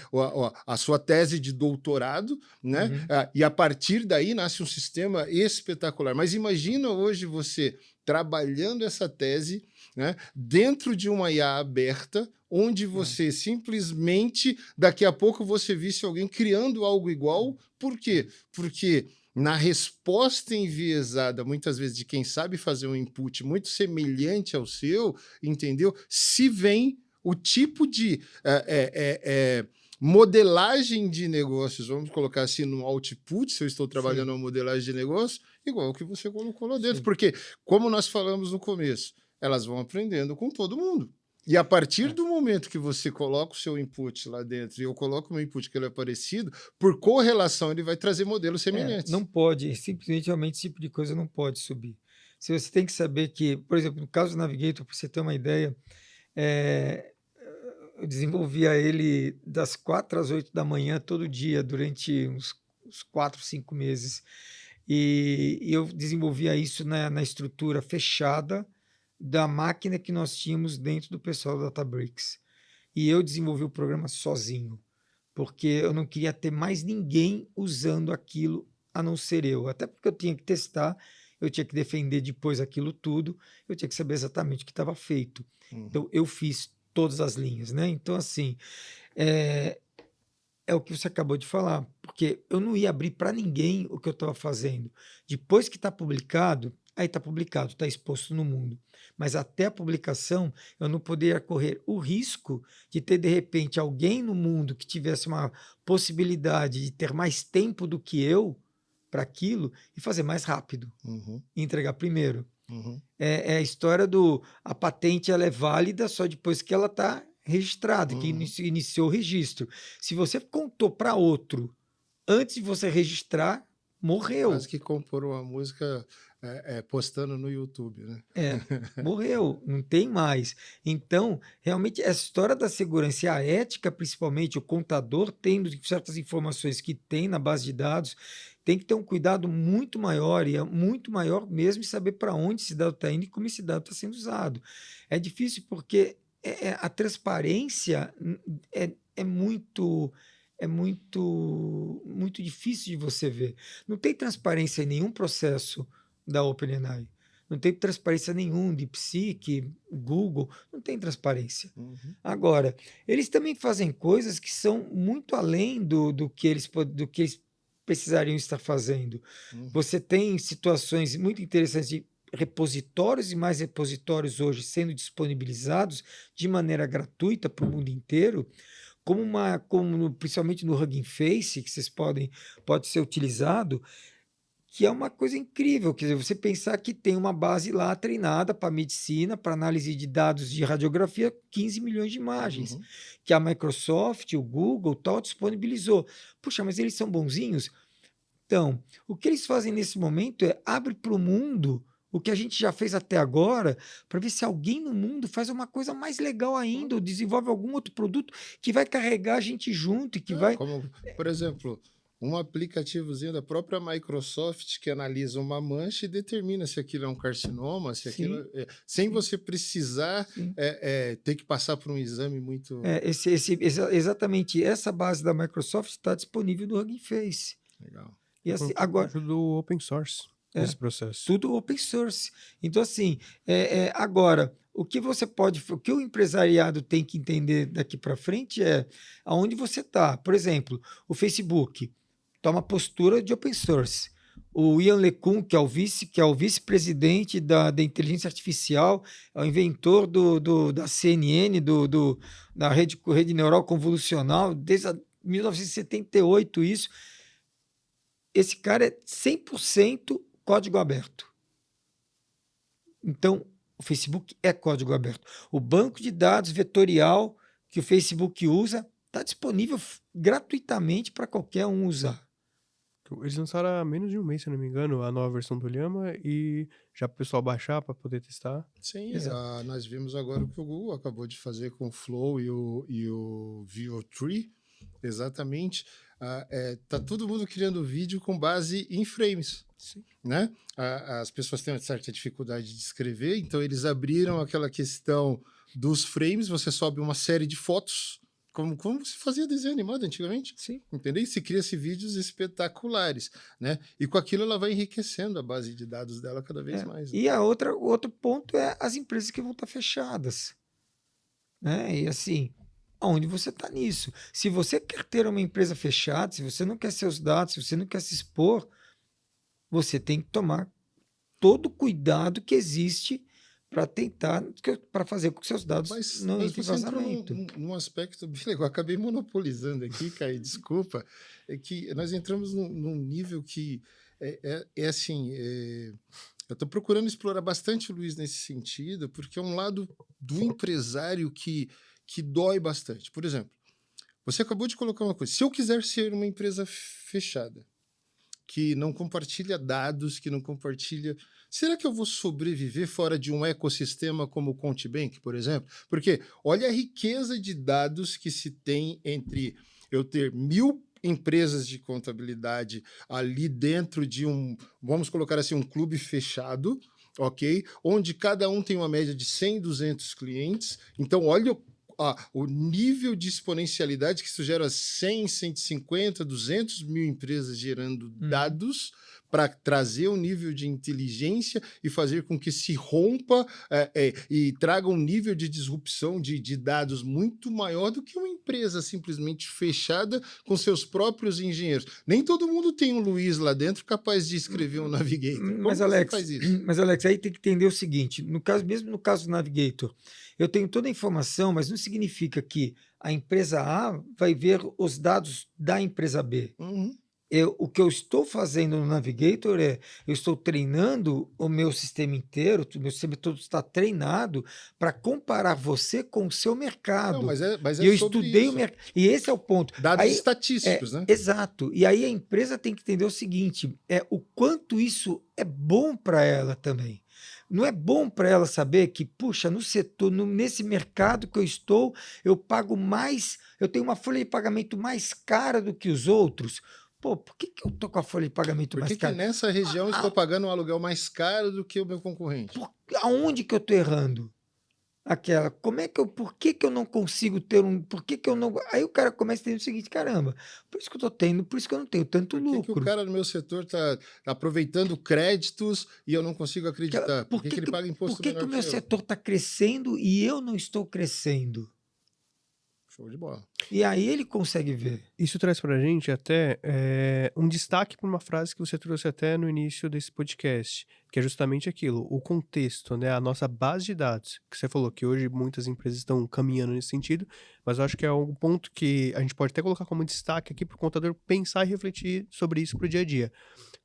S3: a sua tese de doutorado, né? E a partir daí nasce um sistema espetacular. Mas imagina hoje você trabalhando essa tese, né, dentro de uma IA aberta, onde você simplesmente, daqui a pouco você visse alguém criando algo igual. Por quê? Porque na resposta enviesada, muitas vezes, de quem sabe fazer um input muito semelhante ao seu, entendeu? Se vem o tipo de modelagem de negócios, vamos colocar assim, no output, se eu estou trabalhando uma modelagem de negócio, igual o que você colocou lá dentro. Sim. Porque, como nós falamos no começo, elas vão aprendendo com todo mundo. E a partir do momento que você coloca o seu input lá dentro e eu coloco o meu input que ele é parecido, por correlação ele vai trazer modelos semelhantes.
S1: Não pode, simplesmente, realmente, esse tipo de coisa não pode subir. Você tem que saber que, por exemplo, no caso do Navigator, para você ter uma ideia, eu desenvolvia ele das 4 às 8 da manhã todo dia, durante uns 4, 5 meses. E eu desenvolvia isso na estrutura fechada da máquina que nós tínhamos dentro do pessoal da Databricks. E eu desenvolvi o programa sozinho, porque eu não queria ter mais ninguém usando aquilo a não ser eu. Até porque eu tinha que testar, eu tinha que defender depois aquilo tudo, eu tinha que saber exatamente o que estava feito. Então, eu fiz todas as linhas, né? Então, assim, é o que você acabou de falar, porque eu não ia abrir para ninguém o que eu estava fazendo. Depois que está publicado, Aí está publicado, está exposto no mundo. Mas até a publicação, eu não poderia correr o risco de ter, de repente, alguém no mundo que tivesse uma possibilidade de ter mais tempo do que eu para aquilo e fazer mais rápido,
S3: Uhum,
S1: e entregar primeiro.
S3: uhum,
S1: É a história do a patente ela é válida só depois que ela está registrada, que
S3: uhum.
S1: iniciou o registro. Se você contou para outro antes de você registrar,
S3: Quase
S1: morreu.
S3: que compor uma música postando no YouTube, né?
S1: É, morreu, não tem mais. Então, realmente, essa história da segurança e a ética, principalmente, o contador tendo certas informações que tem na base de dados, tem que ter um cuidado muito maior, e é muito maior mesmo em saber para onde esse dado está indo e como esse dado está sendo usado. É difícil porque a transparência é muito. É muito difícil de você ver. Não tem transparência em nenhum processo da OpenAI. Não tem transparência nenhum de Psique, Google, não tem transparência.
S3: Uhum,
S1: Agora, eles também fazem coisas que são muito além do que eles precisariam estar fazendo.
S3: uhum.
S1: Você tem situações muito interessantes de repositórios e mais repositórios hoje sendo disponibilizados de maneira gratuita para o mundo inteiro, principalmente no Hugging Face, que pode ser utilizado, que é uma coisa incrível. Quer dizer, você pensar que tem uma base lá treinada para medicina, para análise de dados de radiografia, 15 milhões de imagens,
S3: Uhum.
S1: que a Microsoft, o Google, tal, disponibilizou. Puxa, mas eles são bonzinhos? Então, o que eles fazem nesse momento é abre para o mundo o que a gente já fez até agora, para ver se alguém no mundo faz uma coisa mais legal ainda, ou desenvolve algum outro produto que vai carregar a gente junto e que vai.
S3: Como, por exemplo, um aplicativozinho da própria Microsoft que analisa uma mancha e determina se aquilo é um carcinoma, se
S1: Sim,
S3: aquilo sem
S1: sim,
S3: você precisar
S1: sim.
S3: ter que passar por um exame muito
S1: Exatamente essa base da Microsoft está disponível no Hugging Face.
S3: legal.
S1: E assim,
S2: Pronto,
S1: agora,
S2: ajuda o open source
S1: é,
S2: nesse processo.
S1: tudo open source. Então, assim, agora, o que o empresariado tem que entender daqui para frente é aonde você está. Por exemplo, o Facebook toma postura de open source. O Ian LeCun, que é o vice-presidente da inteligência artificial, é o inventor da CNN, da rede neural convolucional, desde 1978, isso. Esse cara é 100% código aberto. Então, o Facebook é código aberto. O banco de dados vetorial que o Facebook usa está disponível gratuitamente para qualquer um usar.
S2: Eles lançaram há menos de um mês, se eu não me engano, a nova versão do Llama e já para o pessoal baixar para poder testar.
S3: Sim,
S1: Exato.
S3: nós vimos agora o que o Google acabou de fazer com o Flow e o VO3, exatamente. Tá todo mundo criando vídeo com base em frames.
S1: Sim.
S3: Né? As pessoas têm uma certa dificuldade de escrever, então eles abriram aquela questão dos frames, você sobe uma série de fotos, como se fazia desenho animado antigamente,
S1: Sim.
S3: entendeu? E se cria-se vídeos espetaculares, né? E com aquilo ela vai enriquecendo a base de dados dela cada vez mais. Né?
S1: E o outro ponto é as empresas que vão estar fechadas. Né? E assim, aonde você está nisso? Se você quer ter uma empresa fechada, se você não quer seus dados, se você não quer se expor, você tem que tomar todo o cuidado que existe para fazer com que seus dados não
S3: Mas
S1: entrem em
S3: você entrou
S1: vazamento.
S3: num aspecto bem legal. Acabei monopolizando aqui, Caio, desculpa. É que nós entramos num nível que assim. Eu estou procurando explorar bastante, Luiz, nesse sentido, porque é um lado do empresário que dói bastante. Por exemplo, você acabou de colocar uma coisa. Se eu quiser ser uma empresa fechada, que não compartilha dados, que não compartilha. Será que eu vou sobreviver fora de um ecossistema como o Contibank, por exemplo? Porque olha a riqueza de dados que se tem entre eu ter 1.000 empresas de contabilidade ali dentro de vamos colocar assim, um clube fechado, ok? Onde cada um tem uma média de 100, 200 clientes. Então, olha o nível de exponencialidade que isso gera 100, 150, 200 mil empresas gerando dados para trazer um nível de inteligência e fazer com que se rompa e traga um nível de disrupção de dados muito maior do que uma empresa simplesmente fechada com seus próprios engenheiros. Nem todo mundo tem um Luiz lá dentro capaz de escrever um Navigator. Como
S1: Mas,
S3: você
S1: Alex,
S3: faz isso?
S1: mas, Alex, aí tem que entender o seguinte: mesmo no caso do Navigator, eu tenho toda a informação, mas não significa que a empresa A vai ver os dados da empresa B.
S3: Uhum.
S1: O que eu estou fazendo no Navigator eu estou treinando o meu sistema inteiro, o meu sistema todo está treinado para comparar você com o seu
S3: Não,
S1: mercado.
S3: mas
S1: E eu
S3: sobre
S1: estudei o
S3: isso.
S1: mercado. E esse é o ponto.
S3: Dados
S1: Aí,
S3: estatísticos, né?
S1: exato. E aí a empresa tem que entender o seguinte: o quanto isso é bom para ela também. Não é bom para ela saber que, puxa, no setor, nesse mercado que eu estou, eu pago mais, eu tenho uma folha de pagamento mais cara do que os outros. Pô, por que eu tô com a folha de pagamento
S3: Por
S1: mais
S3: que
S1: cara?
S3: nessa região eu estou pagando um aluguel mais caro do que o meu concorrente?
S1: Aonde que eu tô errando? Por que que eu não consigo por que que eu não... Aí o cara começa a entender o seguinte: caramba, por isso que eu não tenho tanto
S3: Por que que o
S1: lucro.
S3: cara no meu setor está aproveitando créditos e eu não consigo acreditar? Por que ele paga imposto
S1: Por que que
S3: menor
S1: o meu
S3: que eu?
S1: setor está crescendo e eu não estou crescendo?
S3: Show de bola.
S1: E aí ele consegue ver.
S2: Isso traz pra gente até um destaque para uma frase que você trouxe até no início desse podcast, que é justamente aquilo, o contexto, né? A nossa base de dados, que você falou que hoje muitas empresas estão caminhando nesse sentido, mas eu acho que é um ponto que a gente pode até colocar como destaque aqui para o contador pensar e refletir sobre isso pro dia a dia.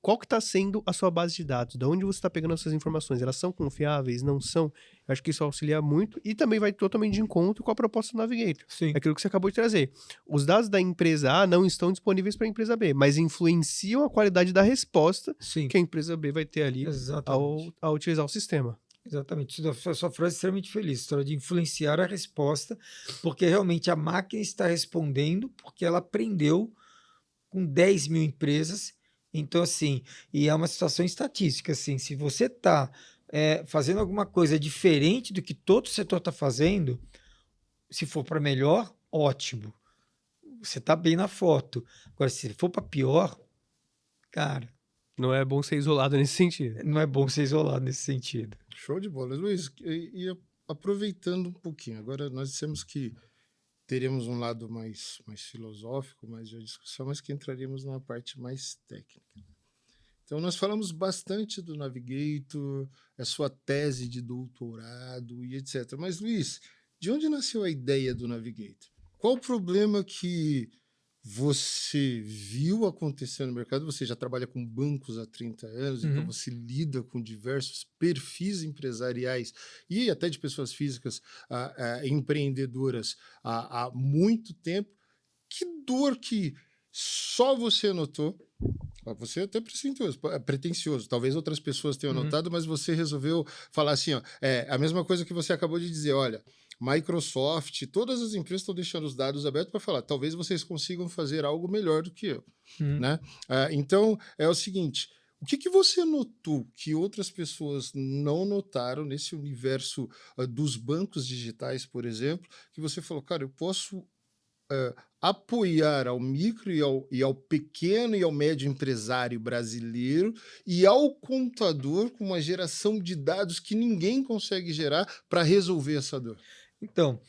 S2: Qual que está sendo a sua base de dados? Da onde você está pegando essas informações? Elas são confiáveis? Não são? Eu acho que isso auxilia muito e também vai totalmente de encontro com a proposta do Navigator.
S1: Sim.
S2: É aquilo que você acabou de trazer. Os dados da empresa A não estão disponíveis para a empresa B, mas influenciam a qualidade da resposta
S1: Sim.
S2: que a empresa B vai ter ali ao utilizar o sistema.
S1: Exatamente. Sua frase é extremamente feliz. A história de influenciar a resposta, porque realmente a máquina está respondendo porque ela aprendeu com 10 mil empresas. Então, assim, e é uma situação estatística, assim, se você está fazendo alguma coisa diferente do que todo o setor está fazendo, se for para melhor, ótimo. Você está bem na foto. Agora, se for para pior, cara,
S2: Não é bom ser isolado nesse sentido.
S1: não é bom ser isolado nesse sentido.
S3: Show de bola. Luiz, e aproveitando um pouquinho, agora nós dissemos que teríamos um lado mais filosófico, mais de discussão, mas que entraríamos numa parte mais técnica. Então, nós falamos bastante do Navigator, a sua tese de doutorado e etc. Mas, Luiz, de onde nasceu a ideia do Navigator? Qual o problema que você viu acontecer no mercado? Você já trabalha com bancos há 30 anos, então você lida com diversos perfis empresariais e até de pessoas físicas empreendedoras há muito tempo. Que dor que só você notou? Você é até pretencioso, talvez outras pessoas tenham notado, mas você resolveu falar assim, ó, a mesma coisa que você acabou de dizer, olha, Microsoft, todas as empresas estão deixando os dados abertos para falar, talvez vocês consigam fazer algo melhor do que eu, né? Então, é o seguinte, o que você notou que outras pessoas não notaram nesse universo dos bancos digitais, por exemplo, que você falou, cara, eu posso apoiar ao micro e ao pequeno e ao médio empresário brasileiro e ao contador com uma geração de dados que ninguém consegue gerar para resolver essa dor?
S1: Então,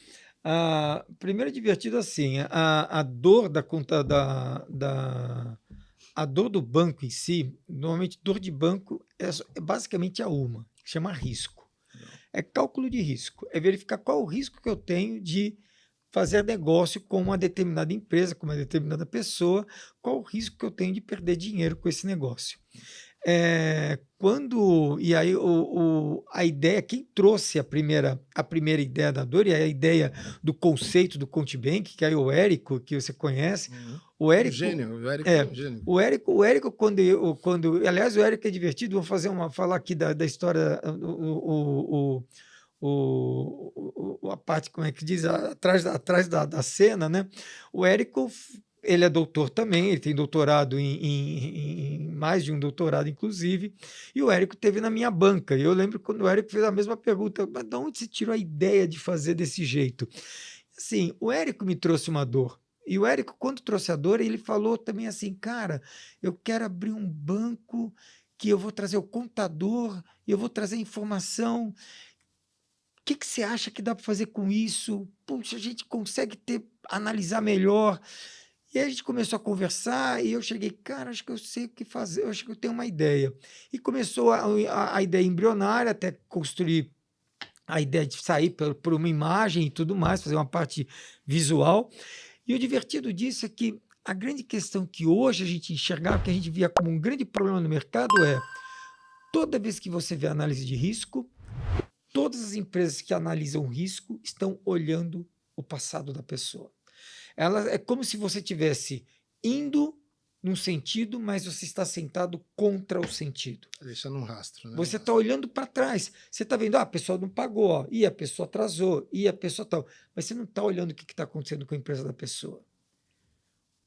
S1: primeiro é divertido assim, a dor da conta a dor do banco em si, normalmente dor de banco é basicamente uma, que chama risco. É cálculo de risco, é verificar qual o risco que eu tenho de fazer negócio com uma determinada empresa, com uma determinada pessoa, qual o risco que eu tenho de perder dinheiro com esse negócio. E aí a ideia, quem trouxe a primeira ideia da dor e a ideia do conceito do Contibank, que é o Érico, que você conhece. O Érico,
S3: o Érico é um gênio.
S1: O Érico aliás, o Érico é divertido, vou falar aqui da história, a parte, como é que diz, atrás da cena, né? O Érico, ele é doutor também, ele tem doutorado em mais de um doutorado, inclusive, e o Érico teve na minha banca. E eu lembro quando o Érico fez a mesma pergunta, mas de onde você tirou a ideia de fazer desse jeito? Assim, o Érico me trouxe uma dor. E o Érico, quando trouxe a Dora, ele falou também assim, cara, eu quero abrir um banco que eu vou trazer o contador, eu vou trazer informação. O que você acha que dá para fazer com isso? Puxa, a gente consegue analisar melhor. E aí a gente começou a conversar e eu cheguei, cara, acho que eu sei o que fazer, eu acho que eu tenho uma ideia. E começou a ideia embrionária, até construir a ideia de sair por uma imagem e tudo mais, fazer uma parte visual. E o divertido disso é que a grande questão que hoje a gente enxergava, que a gente via como um grande problema no mercado é, toda vez que você vê análise de risco, todas as empresas que analisam risco estão olhando o passado da pessoa. É como se você estivesse indo num sentido, mas você está sentado contra o sentido.
S3: Deixando um rastro, né?
S1: Você está olhando para trás. Você está vendo, a pessoa não pagou, ó, e a pessoa atrasou, e a pessoa tal. Mas você não está olhando o que está acontecendo com a empresa da pessoa.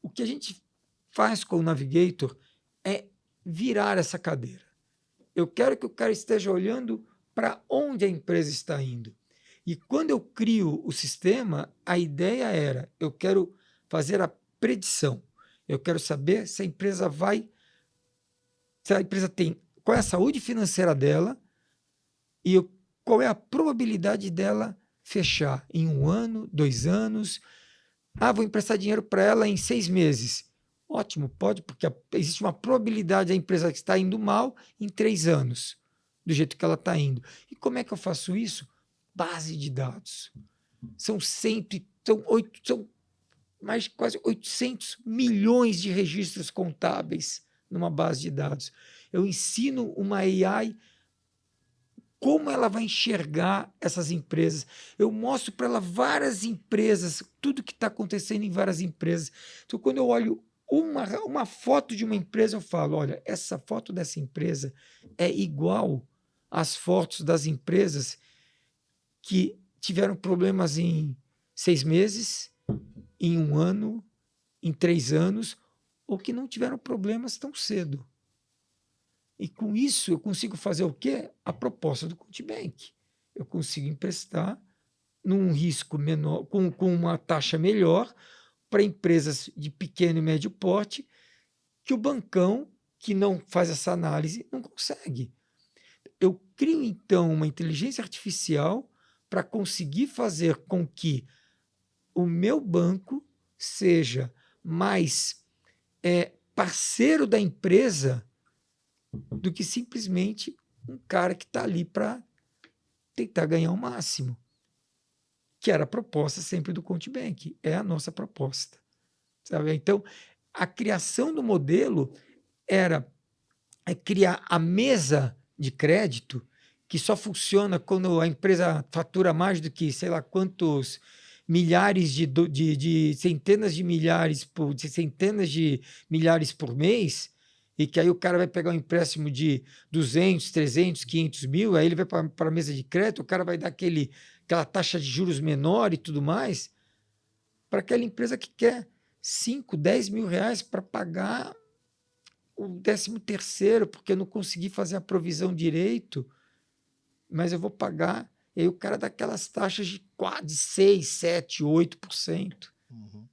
S1: O que a gente faz com o Navigator é virar essa cadeira. Eu quero que o cara esteja olhando para onde a empresa está indo. E quando eu crio o sistema, a ideia era, eu quero fazer a predição. Eu quero saber se a empresa tem, qual é a saúde financeira dela e qual é a probabilidade dela fechar em 1 ano, 2 anos. Vou emprestar dinheiro para ela em 6 meses. Ótimo, pode, porque existe uma probabilidade da empresa que está indo mal em 3 anos, do jeito que ela está indo. E como é que eu faço isso? Base de dados. São mais de quase 800 milhões de registros contábeis numa base de dados. Eu ensino uma AI como ela vai enxergar essas empresas. Eu mostro para ela várias empresas, tudo que está acontecendo em várias empresas. Então, quando eu olho uma foto de uma empresa, eu falo, olha, essa foto dessa empresa é igual às fotos das empresas que tiveram problemas em 6 meses, em 1 ano, em 3 anos, ou que não tiveram problemas tão cedo. E com isso eu consigo fazer o quê? A proposta do Contibank. Eu consigo emprestar num risco menor, com uma taxa melhor para empresas de pequeno e médio porte, que o bancão, que não faz essa análise, não consegue. Eu crio, então, uma inteligência artificial para conseguir fazer com que o meu banco seja mais parceiro da empresa do que simplesmente um cara que está ali para tentar ganhar o máximo, que era a proposta sempre do Contibank, é a nossa proposta. Sabe? Então, a criação do modelo era criar a mesa de crédito que só funciona quando a empresa fatura mais do que, sei lá, quantos milhares centenas de milhares por mês, e que aí o cara vai pegar um empréstimo de 200, 300, 500 mil, aí ele vai para a mesa de crédito, o cara vai dar aquela taxa de juros menor e tudo mais, para aquela empresa que quer 5, 10 mil reais para pagar o 13º, porque eu não consegui fazer a provisão direito, mas eu vou pagar. E aí o cara dá aquelas taxas de 6, 7, 8%.
S3: Uhum.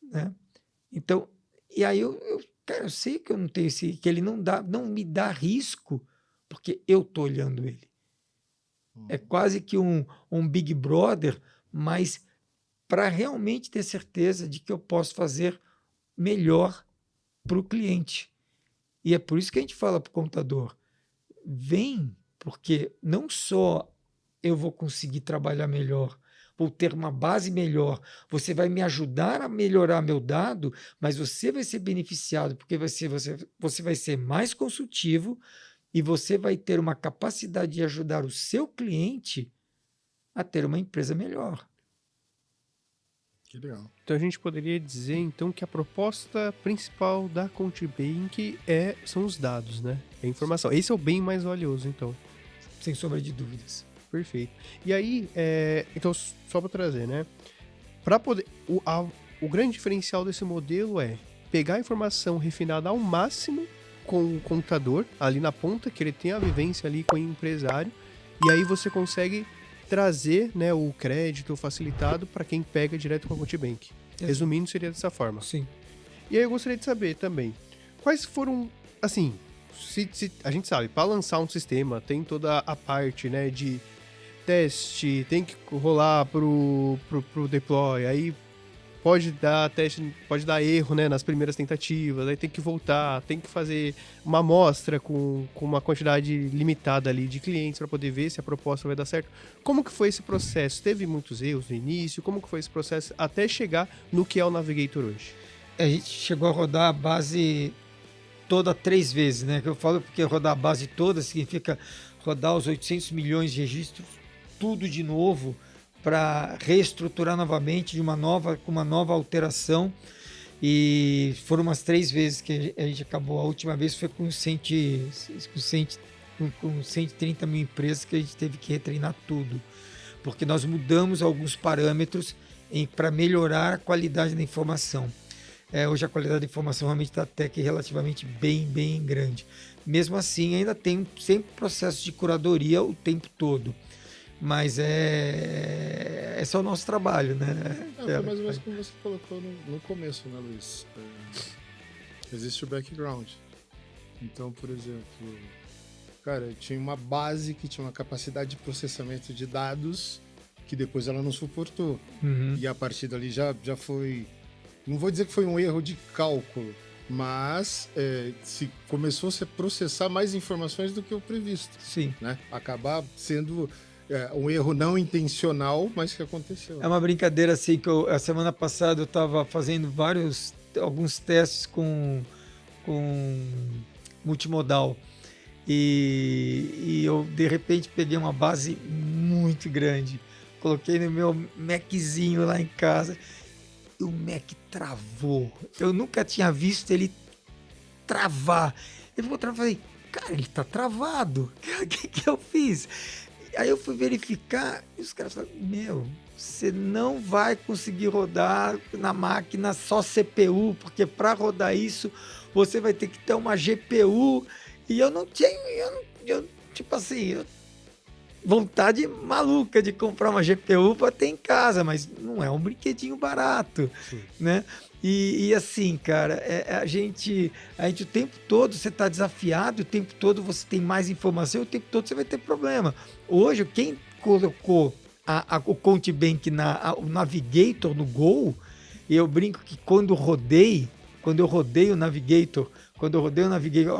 S1: Né? Então, e aí cara, eu sei que eu não tenho que ele não me dá risco, porque eu estou olhando ele.
S3: Uhum.
S1: É quase que um Big Brother, mas para realmente ter certeza de que eu posso fazer melhor para o cliente. E é por isso que a gente fala para o contador, vem, porque não só eu vou conseguir trabalhar melhor, vou ter uma base melhor, você vai me ajudar a melhorar meu dado, mas você vai ser beneficiado, porque você vai ser mais consultivo e você vai ter uma capacidade de ajudar o seu cliente a ter uma empresa melhor.
S3: Que legal.
S2: Então a gente poderia dizer então que a proposta principal da Contibank são os dados, né? É a informação. Esse é o bem mais valioso, então.
S1: Sem sombra de dúvidas.
S2: Perfeito. E aí, então, só para trazer, né? Para poder. O grande diferencial desse modelo é pegar a informação refinada ao máximo com o contador, ali na ponta, que ele tem a vivência ali com o empresário, e aí você consegue trazer, né, o crédito facilitado para quem pega direto com a Contibank. Resumindo, seria dessa forma.
S1: Sim.
S2: E aí eu gostaria de saber também, quais foram, assim, a gente sabe, para lançar um sistema tem toda a parte, né, de teste, tem que rolar pro deploy, aí pode dar teste, pode dar erro, né, nas primeiras tentativas, aí tem que voltar, tem que fazer uma amostra com uma quantidade limitada ali de clientes para poder ver se a proposta vai dar certo. Como que foi esse processo? Teve muitos erros no início? Como que foi esse processo até chegar no que é o Navigator hoje?
S1: A gente chegou a rodar a base toda 3 vezes, né? Que eu falo porque rodar a base toda significa rodar os 800 milhões de registros, tudo de novo, para reestruturar novamente com uma nova alteração. E foram umas 3 vezes que a gente acabou. A última vez foi com 130 mil empresas que a gente teve que retreinar tudo, porque nós mudamos alguns parâmetros para melhorar a qualidade da informação. Hoje a qualidade da informação realmente está até que relativamente bem grande. Mesmo assim, ainda tem sempre processo de curadoria o tempo todo. Mas esse é o nosso trabalho, né?
S3: Foi mais ou menos como você colocou no começo, né, Luiz? Existe o background. Então, por exemplo, cara, eu tinha uma base que tinha uma capacidade de processamento de dados que depois ela não suportou.
S1: Uhum.
S3: E a partir dali já foi... Não vou dizer que foi um erro de cálculo, mas começou a se processar mais informações do que o previsto.
S1: Sim.
S3: Né? Acabar sendo um erro não intencional, mas que aconteceu.
S1: É uma brincadeira assim que a semana passada eu estava fazendo alguns testes com multimodal e eu de repente peguei uma base muito grande, coloquei no meu Maczinho lá em casa e o Mac travou. Eu nunca tinha visto ele travar. Ele ficou travado, falei, cara, ele tá travado. O que eu fiz? Aí eu fui verificar e os caras falaram, você não vai conseguir rodar na máquina só CPU, porque para rodar isso você vai ter que ter uma GPU. E eu não tinha, tipo assim, vontade maluca de comprar uma GPU para ter em casa, mas não é um brinquedinho barato, né? E assim, cara, a gente o tempo todo você está desafiado, o tempo todo você tem mais informação, o tempo todo você vai ter problema. Hoje, quem colocou o Contibank, o Navigator no Go, e eu brinco que quando eu rodei o Navigator,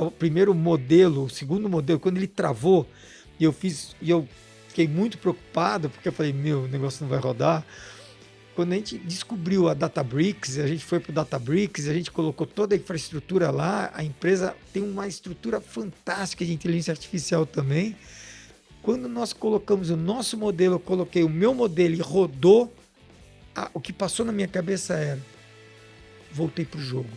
S1: o primeiro modelo, o segundo modelo, quando ele travou, e eu fiquei muito preocupado, porque eu falei, o negócio não vai rodar. Quando a gente descobriu a Databricks, a gente foi para o Databricks, a gente colocou toda a infraestrutura lá, a empresa tem uma estrutura fantástica de inteligência artificial também. Quando nós colocamos o nosso modelo, eu coloquei o meu modelo e rodou, o que passou na minha cabeça era, voltei para o jogo.